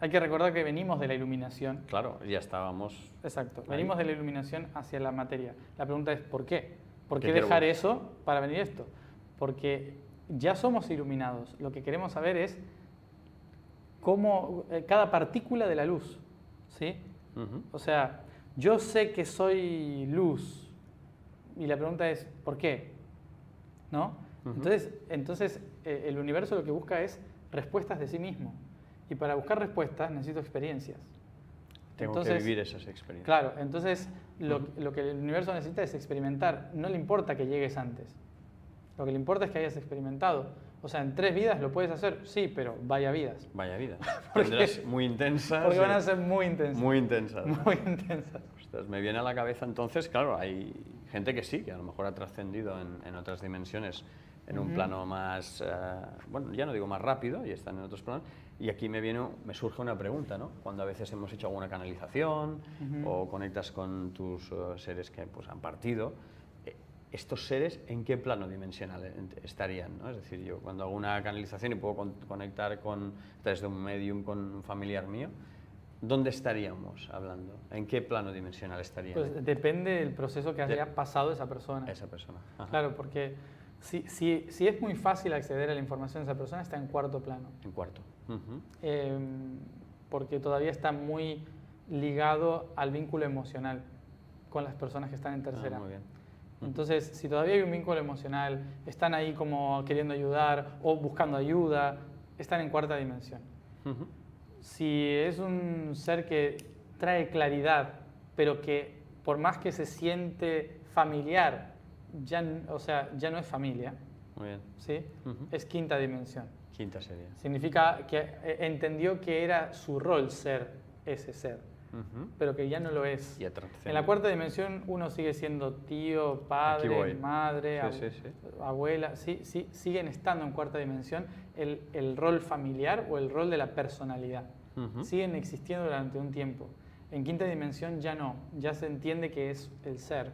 Hay que recordar que venimos de la iluminación. Claro, ya estábamos... Exacto. Venimos de la iluminación hacia la materia. La pregunta es ¿por qué? ¿Por qué dejar eso para venir esto? Porque ya somos iluminados. Lo que queremos saber es cómo cada partícula de la luz, ¿sí? O sea, yo sé que soy luz y la pregunta es ¿por qué? ¿No? Entonces el universo lo que busca es respuestas de sí mismo. Y para buscar respuestas necesito experiencias. Tengo que vivir esas experiencias. Claro, entonces lo que el universo necesita es experimentar. No le importa que llegues antes. Lo que le importa es que hayas experimentado. O sea, en 3 vidas lo puedes hacer, sí, pero vaya vidas. Vaya vidas. Tendrás muy intensas. Porque van a ser muy intensas. Muy intensas. Muy intensas. Ostras, me viene a la cabeza entonces, claro, hay gente que sí, que a lo mejor ha trascendido en otras dimensiones, en un plano más, bueno, ya no digo más rápido, y están en otros planos. Y aquí me surge una pregunta, ¿no? Cuando a veces hemos hecho alguna canalización o conectas con tus seres que pues, han partido, ¿estos seres en qué plano dimensional estarían? ¿No? Es decir, yo cuando hago una canalización y puedo conectar a través de un medium con un familiar mío, ¿dónde estaríamos hablando? ¿En qué plano dimensional estarían? Pues depende del proceso que haya pasado esa persona. Esa persona. Ajá. Claro, porque si es muy fácil acceder a la información de esa persona, está en cuarto plano. En cuarto. Porque todavía está muy ligado al vínculo emocional con las personas que están en tercera. Muy bien. Entonces, si todavía hay un vínculo emocional, están ahí como queriendo ayudar o buscando ayuda, están en cuarta dimensión. Si es un ser que trae claridad, pero que por más que se siente familiar, ya no es familia. Muy bien. ¿Sí? Es quinta dimensión. Quinta sería. Significa que entendió que era su rol ser ese ser. Pero que ya no lo es. En la cuarta dimensión uno sigue siendo tío, padre, madre, abuela, siguen estando en cuarta dimensión el rol familiar o el rol de la personalidad. Siguen existiendo durante un tiempo. En quinta dimensión ya no, ya se entiende que es el ser.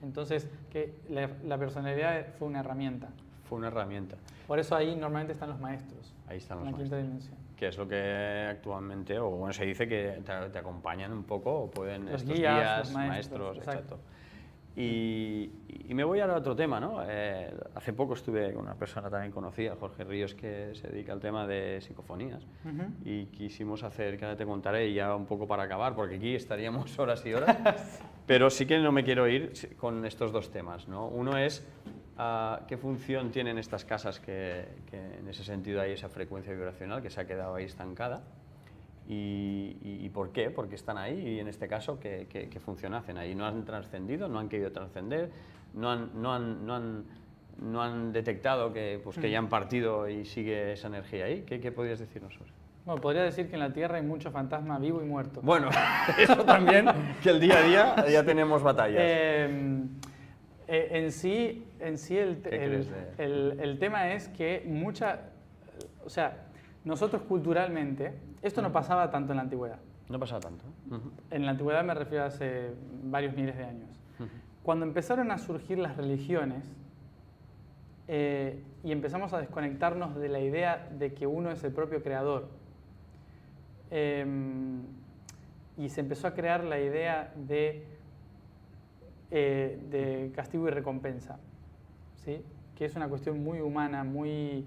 Entonces, que la personalidad fue una herramienta. Fue una herramienta. Por eso ahí normalmente están los maestros. Ahí están los maestros. En la quinta dimensión. Que es lo que actualmente, o bueno, se dice que te acompañan un poco, o pueden los estos guías, guías los maestros, exacto. Y me voy ahora a otro tema, ¿no? Hace poco estuve con una persona también conocida, Jorge Ríos, que se dedica al tema de psicofonías. Y quisimos hacer, que ahora te contaré, ya un poco para acabar, porque aquí estaríamos horas y horas. Pero sí que no me quiero ir con estos dos temas, ¿no? Uno es qué función tienen estas casas que en ese sentido hay esa frecuencia vibracional que se ha quedado ahí estancada. ¿Y por qué? Porque están ahí y en este caso, ¿qué función hacen ahí? ¿No han trascendido? ¿No han querido trascender? ¿No han detectado que ya han partido y sigue esa energía ahí? ¿Qué podrías decirnos sobre eso? Bueno, podría decir que en la Tierra hay muchos fantasmas vivos y muertos. Bueno, eso también, que el día a día ya tenemos batallas. En sí el tema es que o sea, nosotros culturalmente, esto no pasaba tanto en la antigüedad. No pasaba tanto. En la antigüedad me refiero a hace varios miles de años. Cuando empezaron a surgir las religiones y empezamos a desconectarnos de la idea de que uno es el propio creador, y se empezó a crear la idea de castigo y recompensa, ¿sí? Que es una cuestión muy humana, muy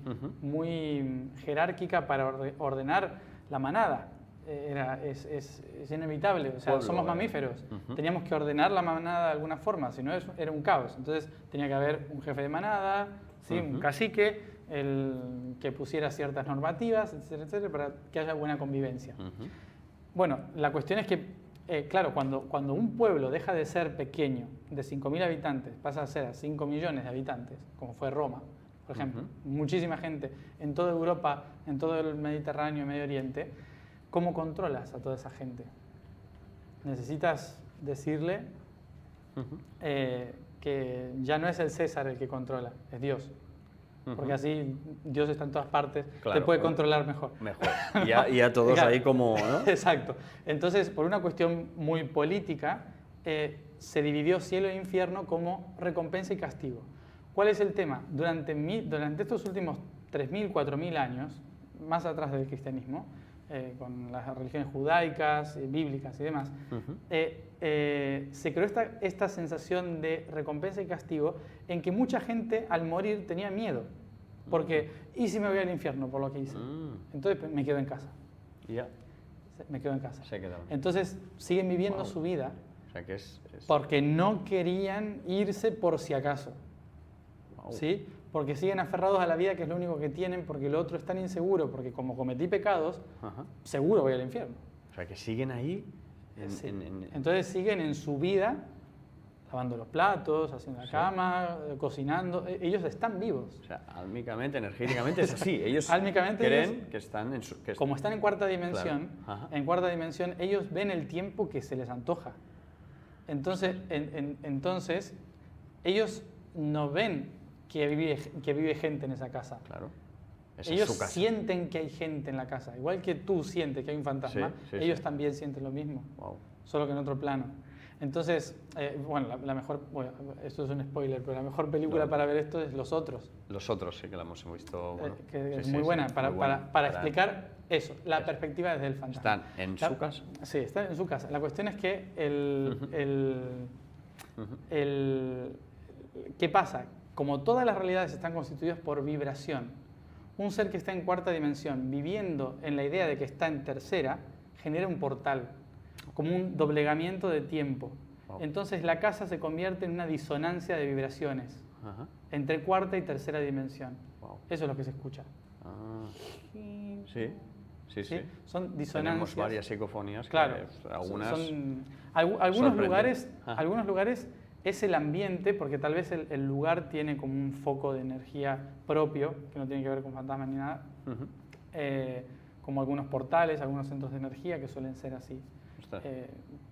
jerárquica para ordenar la manada. Es inevitable, o sea, Pueblo, somos mamíferos, teníamos que ordenar la manada de alguna forma, si no era un caos. Entonces tenía que haber un jefe de manada, ¿sí? Un cacique, el que pusiera ciertas normativas, etcétera, etcétera, para que haya buena convivencia. Bueno, la cuestión es que, claro, cuando un pueblo deja de ser pequeño, de 5.000 habitantes, pasa a ser a 5 millones de habitantes, como fue Roma, por ejemplo, muchísima gente en toda Europa, en todo el Mediterráneo y Medio Oriente, ¿cómo controlas a toda esa gente? Necesitas decirle que ya no es el César el que controla, es Dios. Porque así Dios está en todas partes, claro, te puede controlar mejor. Y a todos claro. Ahí como, ¿no? Exacto. Entonces, por una cuestión muy política, se dividió cielo e infierno como recompensa y castigo. ¿Cuál es el tema? Durante estos últimos 3.000, 4.000 años, más atrás del cristianismo, con las religiones judaicas, bíblicas y demás, se creó esta sensación de recompensa y castigo en que mucha gente al morir tenía miedo. Porque, ¿y si me voy al infierno por lo que hice? Entonces me quedo en casa. Me quedo en casa. Entonces siguen viviendo su vida, o sea, que porque no querían irse por si acaso. ¿Sí? Porque siguen aferrados a la vida, que es lo único que tienen, porque lo otro es tan inseguro, porque como cometí pecados, seguro voy al infierno. O sea, que siguen ahí. Entonces siguen en su vida, lavando los platos, haciendo la cama, cocinando. Ellos están vivos. O sea, álmicamente, energéticamente es así. Ellos álmicamente creen ellos, que están en su... como están en cuarta dimensión, claro. Ellos ven el tiempo que se les antoja. Entonces, entonces ellos no ven que vive gente en esa casa. Claro. Ellos sienten que hay gente en la casa. Igual que tú sientes que hay un fantasma, ellos también sienten lo mismo, solo que en otro plano. Entonces, bueno, esto es un spoiler, pero la mejor película para ver esto es Los Otros. Los Otros, sí, que la hemos visto. Bueno, que es muy buena para explicar eso, la perspectiva desde el fantasma. ¿Están en su casa? Sí, están en su casa. La cuestión es que ¿qué pasa? Como todas las realidades están constituidas por vibración, un ser que está en cuarta dimensión, viviendo en la idea de que está en tercera, genera un portal, como un doblegamiento de tiempo. Entonces la casa se convierte en una disonancia de vibraciones entre cuarta y tercera dimensión. Eso es lo que se escucha. Sí. Son disonancias. Tenemos varias psicofonías. Claro. Algunas algunos lugares es el ambiente, porque tal vez el lugar tiene como un foco de energía propio, que no tiene que ver con fantasmas ni nada, como algunos portales, algunos centros de energía que suelen ser así,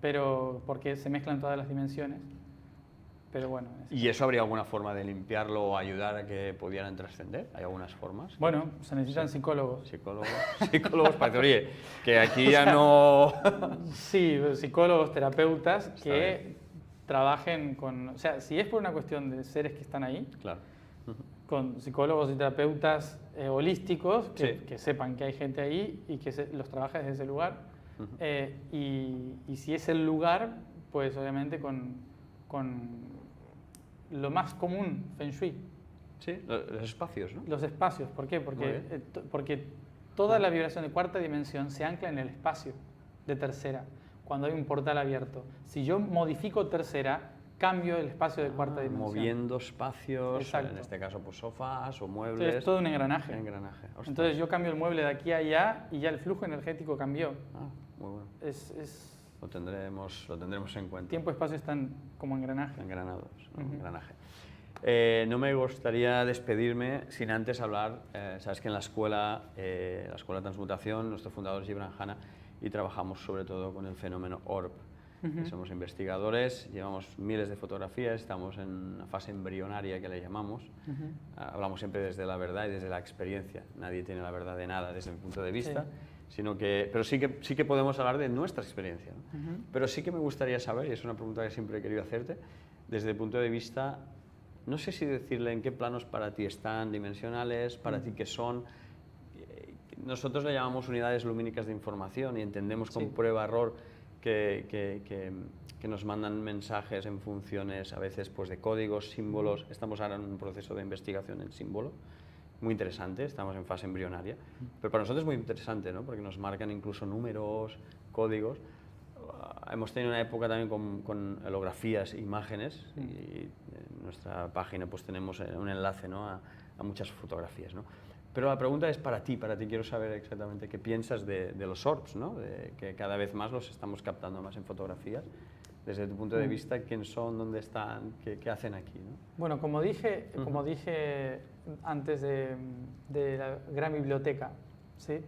pero porque se mezclan todas las dimensiones. Pero bueno. ¿Y eso habría alguna forma de limpiarlo o ayudar a que pudieran trascender? ¿Hay algunas formas? Bueno, se necesitan psicólogos. Psicólogos para que, oye, que aquí ya no... Sí, psicólogos, terapeutas que trabajen con... O sea, si es por una cuestión de seres que están ahí, claro. Con psicólogos y terapeutas holísticos que sepan que hay gente ahí y que los trabaje desde ese lugar. Y si es el lugar, pues obviamente con lo más común, Feng Shui. Sí, los espacios, ¿no? Los espacios, ¿por qué? Porque toda la vibración de cuarta dimensión se ancla en el espacio de tercera, cuando hay un portal abierto. Si yo modifico tercera, cambio el espacio de cuarta dimensión. Moviendo espacios, exacto, en este caso pues sofás o muebles. Entonces, es todo un engranaje. Ostras. Entonces yo cambio el mueble de aquí a allá y ya el flujo energético cambió. Muy bueno. Lo tendremos en cuenta. Tiempo y espacio están como engranaje. Engranados, ¿no? Engranaje. No me gustaría despedirme sin antes hablar, sabes que en la escuela de transmutación, nuestro fundador es Gibran Hanna y trabajamos sobre todo con el fenómeno ORB. Somos investigadores, llevamos miles de fotografías, estamos en una fase embrionaria que le llamamos. Hablamos siempre desde la verdad y desde la experiencia. Nadie tiene la verdad de nada desde mi punto de vista, pero sí que podemos hablar de nuestra experiencia, ¿no? Pero sí que me gustaría saber, y es una pregunta que siempre he querido hacerte, desde el punto de vista, no sé si decirle en qué planos para ti están, dimensionales, para ti qué son. Nosotros le llamamos unidades lumínicas de información y entendemos con prueba-error que nos mandan mensajes en funciones a veces pues, de códigos, símbolos. Estamos ahora en un proceso de investigación en símbolo, muy interesante, estamos en fase embrionaria, pero para nosotros es muy interesante, ¿no? Porque nos marcan incluso números, códigos. Hemos tenido una época también con holografías, imágenes, y en nuestra página pues tenemos un enlace, ¿no? a muchas fotografías, ¿no? Pero la pregunta es para ti quiero saber exactamente qué piensas de los orbs, ¿no? De que cada vez más los estamos captando más en fotografías. Desde tu punto de vista, ¿quién son, dónde están, qué hacen aquí, ¿no? Bueno, como dije antes de la gran biblioteca, ¿sí?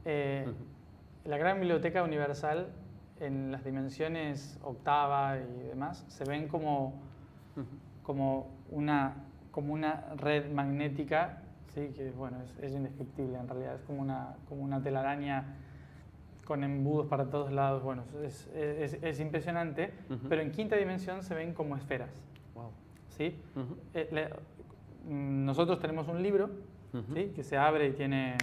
La gran biblioteca universal en las dimensiones octava y demás se ven como una red magnética, ¿sí? Que bueno, es indescriptible en realidad, es como una telaraña con embudos para todos lados. Bueno, es impresionante, pero en quinta dimensión se ven como esferas. Wow. ¿Sí? Nosotros tenemos un libro, ¿sí? Que se abre y tiene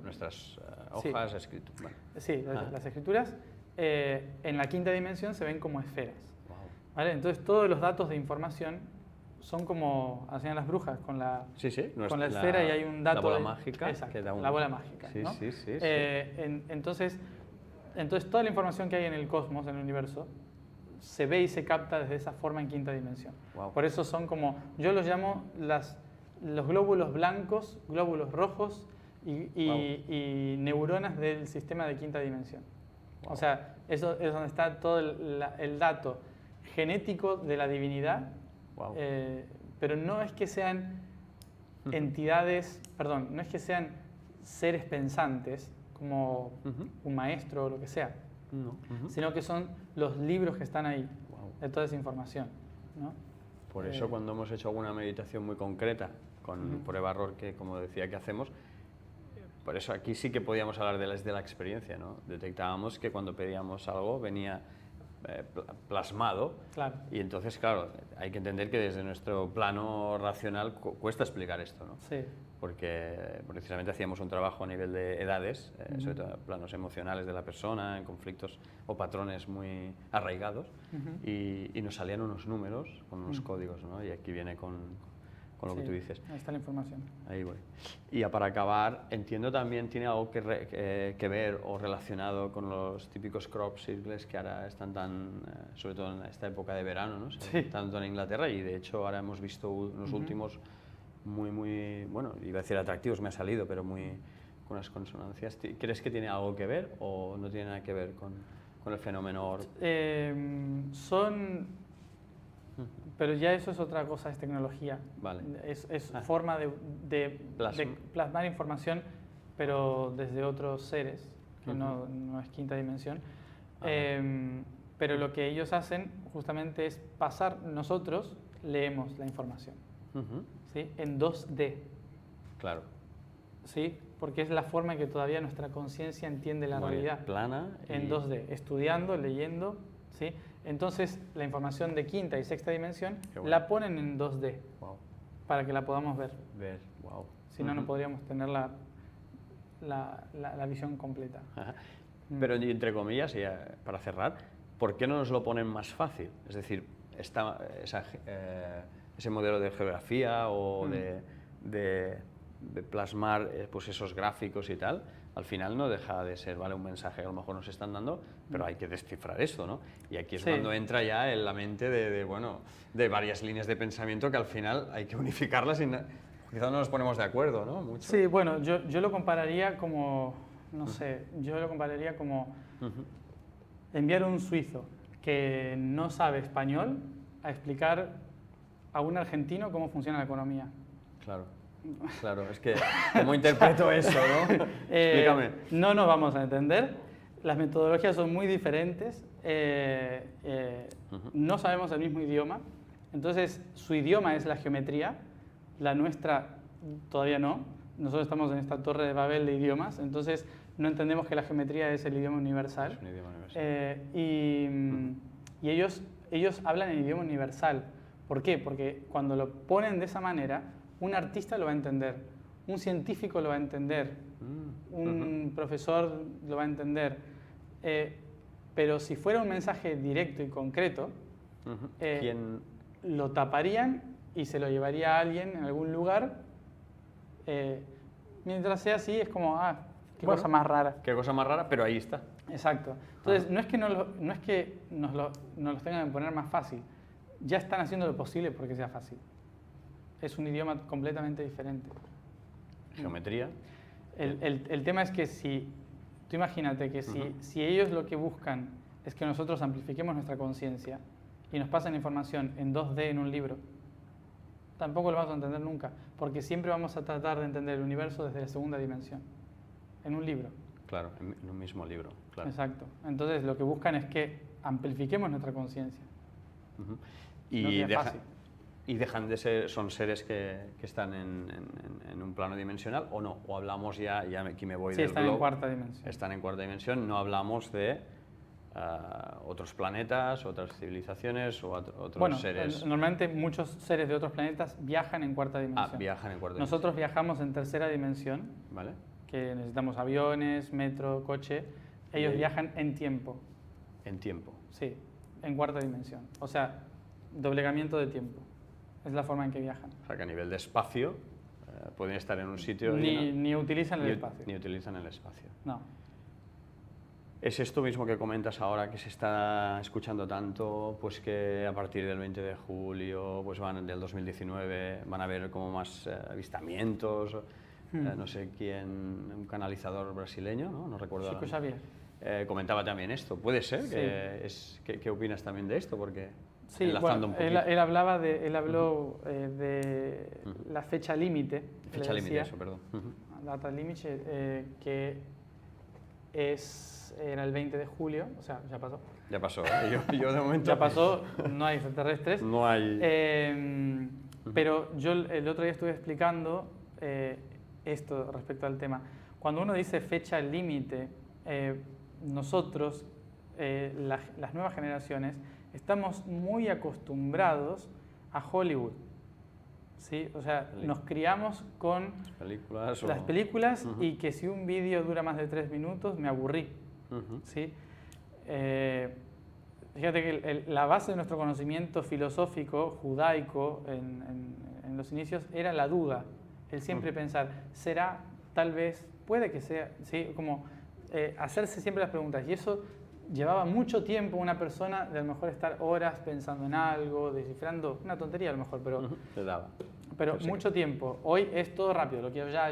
nuestras hojas, escrituras. Bueno. Sí, las escrituras. En la quinta dimensión se ven como esferas. Wow. ¿Vale? Entonces todos los datos de información son como hacían las brujas con la esfera y hay un dato. La bola mágica. Exacto, que da la bola mágica. Sí, ¿no? sí. Entonces toda la información que hay en el cosmos, en el universo, se ve y se capta desde esa forma en quinta dimensión. Wow. Por eso son como, yo los llamo los glóbulos blancos, glóbulos rojos y neuronas del sistema de quinta dimensión. Wow. O sea, eso es donde está todo el dato genético de la divinidad. Wow. Pero no es que sean entidades, perdón, no es que sean seres pensantes como un maestro o lo que sea, sino que son los libros que están ahí, de toda esa información, ¿no? Por eso cuando hemos hecho alguna meditación muy concreta, con prueba-error que, como decía, que hacemos, por eso aquí sí que podíamos hablar de la experiencia, ¿no? Detectábamos que cuando pedíamos algo venía plasmado, claro. Y entonces, claro, hay que entender que desde nuestro plano racional cuesta explicar esto, ¿no? Sí. Porque precisamente hacíamos un trabajo a nivel de edades, sobre todo planos emocionales de la persona, en conflictos o patrones muy arraigados, y nos salían unos números con unos códigos, ¿no? Y aquí viene con lo que tú dices. Ahí está la información. Ahí voy. Y para acabar, entiendo también tiene algo que ver o relacionado con los típicos crop circles que ahora están tan, sobre todo en esta época de verano, ¿no? Sí. Tanto en Inglaterra, y de hecho ahora hemos visto unos últimos muy, bueno, iba a decir atractivos, me ha salido, pero con unas consonancias. ¿Crees que tiene algo que ver o no tiene nada que ver con el fenómeno ORB? Pero ya eso es otra cosa, es tecnología. Vale. Es forma de plasmar información, pero desde otros seres, que no es quinta dimensión. Pero lo que ellos hacen justamente es pasar, nosotros leemos la información, ¿sí? En 2D. Claro. ¿Sí? Porque es la forma en que todavía nuestra conciencia entiende la realidad. Plana. En 2D, estudiando, leyendo, ¿sí? Entonces, la información de quinta y sexta dimensión la ponen en 2D para que la podamos ver. Wow. Si no, no podríamos tener la visión completa. Pero, entre comillas, y para cerrar, ¿por qué no nos lo ponen más fácil? Es decir, ese modelo de geografía o de plasmar pues esos gráficos y tal, al final no deja de ser, ¿vale?, un mensaje que a lo mejor nos están dando, pero hay que descifrar eso, ¿no? Y aquí es cuando entra ya en la mente de varias líneas de pensamiento que al final hay que unificarlas y quizás no nos ponemos de acuerdo, ¿no? Mucho. Sí, bueno, yo lo compararía como, no sé, yo lo compararía como enviar a un suizo que no sabe español a explicar a un argentino cómo funciona la economía. Claro, es que ¿cómo interpreto eso, no? Explícame. No nos vamos a entender, las metodologías son muy diferentes, no sabemos el mismo idioma, entonces su idioma es la geometría, la nuestra todavía no, nosotros estamos en esta torre de Babel de idiomas, entonces no entendemos que la geometría es el idioma universal. Es un idioma universal. Y ellos hablan el idioma universal. ¿Por qué? Porque cuando lo ponen de esa manera, un artista lo va a entender, un científico lo va a entender, un profesor lo va a entender. Pero si fuera un mensaje directo y concreto, lo taparían y se lo llevaría a alguien en algún lugar. Mientras sea así, es como, qué cosa más rara. Qué cosa más rara, pero ahí está. Exacto. Entonces, no es que nos lo tengan que poner más fácil. Ya están haciendo lo posible porque sea fácil. Es un idioma completamente diferente. Geometría. El tema es que tú imagínate que si ellos lo que buscan es que nosotros amplifiquemos nuestra conciencia y nos pasen información en 2D en un libro, tampoco lo vamos a entender nunca, porque siempre vamos a tratar de entender el universo desde la segunda dimensión, en un libro. Claro, en un mismo libro, claro. Exacto. Entonces lo que buscan es que amplifiquemos nuestra conciencia. Y dejan de ser, son seres que están en un plano dimensional o no, o hablamos ya aquí me voy del están globo. En cuarta dimensión. Están en cuarta dimensión, no hablamos de otros planetas, otras civilizaciones o otros seres. Normalmente muchos seres de otros planetas viajan en cuarta dimensión. Viajan en cuarta dimensión. Nosotros viajamos en tercera dimensión, ¿vale?, que necesitamos aviones, metro, coche. Ellos viajan en tiempo. En tiempo. Sí, en cuarta dimensión. O sea, doblegamiento de tiempo. Es la forma en que viajan. O sea, que a nivel de espacio pueden estar en un sitio... Ni utilizan el espacio. Ni utilizan el espacio. No. ¿Es esto mismo que comentas ahora, que se está escuchando tanto, pues que a partir del 20 de julio, pues del 2019, van a haber como más avistamientos? No sé quién, un canalizador brasileño, no recuerdo. Chico Xavier. Comentaba también esto. ¿Puede ser? Sí. ¿Qué opinas también de esto? Porque sí, bueno, él habló de la fecha límite. Fecha límite, eso, perdón. Data límite, que era el 20 de julio, o sea, ya pasó. Ya pasó, yo de momento... Ya pasó, no hay extraterrestres. No hay... Pero yo el otro día estuve explicando esto respecto al tema. Cuando uno dice fecha límite, nosotros, las nuevas generaciones, estamos muy acostumbrados a Hollywood. ¿Sí? O sea, nos criamos con las películas y que si un vídeo dura más de 3 minutos, me aburrí. ¿Sí? Fíjate que la base de nuestro conocimiento filosófico, judaico, en los inicios, era la duda. El siempre pensar, será, tal vez, puede que sea, ¿sí? Como hacerse siempre las preguntas. Y eso llevaba mucho tiempo una persona de a lo mejor estar horas pensando en algo, descifrando, una tontería a lo mejor, pero... Te daba. Pero mucho tiempo. Hoy es todo rápido, lo quiero ya.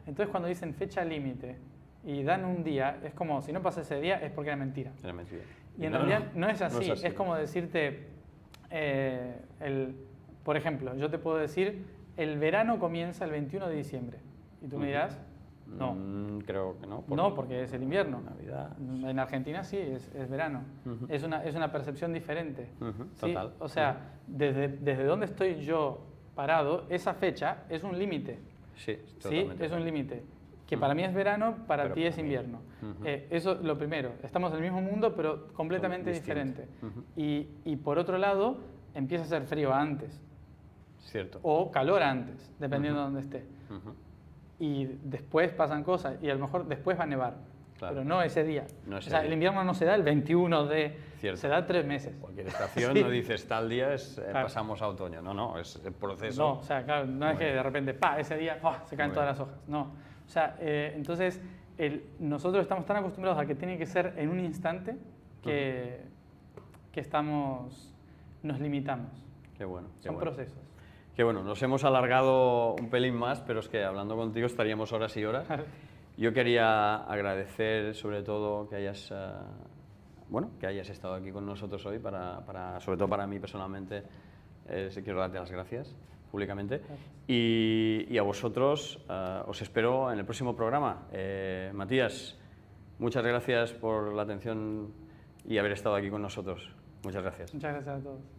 Entonces cuando dicen fecha límite y dan un día, es como, si no pasa ese día es porque era mentira. Era mentira. Y en realidad no es así. Es como decirte, por ejemplo, yo te puedo decir, el verano comienza el 21 de diciembre. Y tú me dirás, no. Creo que no. No, porque es el invierno. Navidad. En Argentina sí, es verano. Es una percepción diferente. ¿sí? Total. O sea, desde donde estoy yo parado, esa fecha es un límite. Sí, totalmente. ¿Sí? Es un límite. Que para mí es verano, para ti es invierno. Eso es lo primero. Estamos en el mismo mundo, pero completamente diferente. Y por otro lado, empieza a hacer frío antes. Cierto. O calor antes, dependiendo de dónde esté. Y después pasan cosas, y a lo mejor después va a nevar. Claro. pero no ese día. No ese o sea, día. el invierno no se da el 21 de... Cierto. Se da 3 meses. Cualquier estación Sí. no dices tal día Claro. pasamos a otoño. No, no, es el proceso. No, o sea, claro, no es Muy que bien. de repente, ¡pa!, ese día se caen Muy todas bien. las hojas. No. O sea, entonces, nosotros estamos tan acostumbrados a que tiene que ser en un instante que nos limitamos. Qué bueno. Qué Son bueno. procesos. Que bueno, nos hemos alargado un pelín más, pero es que hablando contigo estaríamos horas y horas. Yo quería agradecer sobre todo que hayas, que hayas estado aquí con nosotros hoy, sobre todo para mí personalmente, quiero darte las gracias públicamente. Y a vosotros os espero en el próximo programa. Matías, muchas gracias por la atención y haber estado aquí con nosotros. Muchas gracias. Muchas gracias a todos.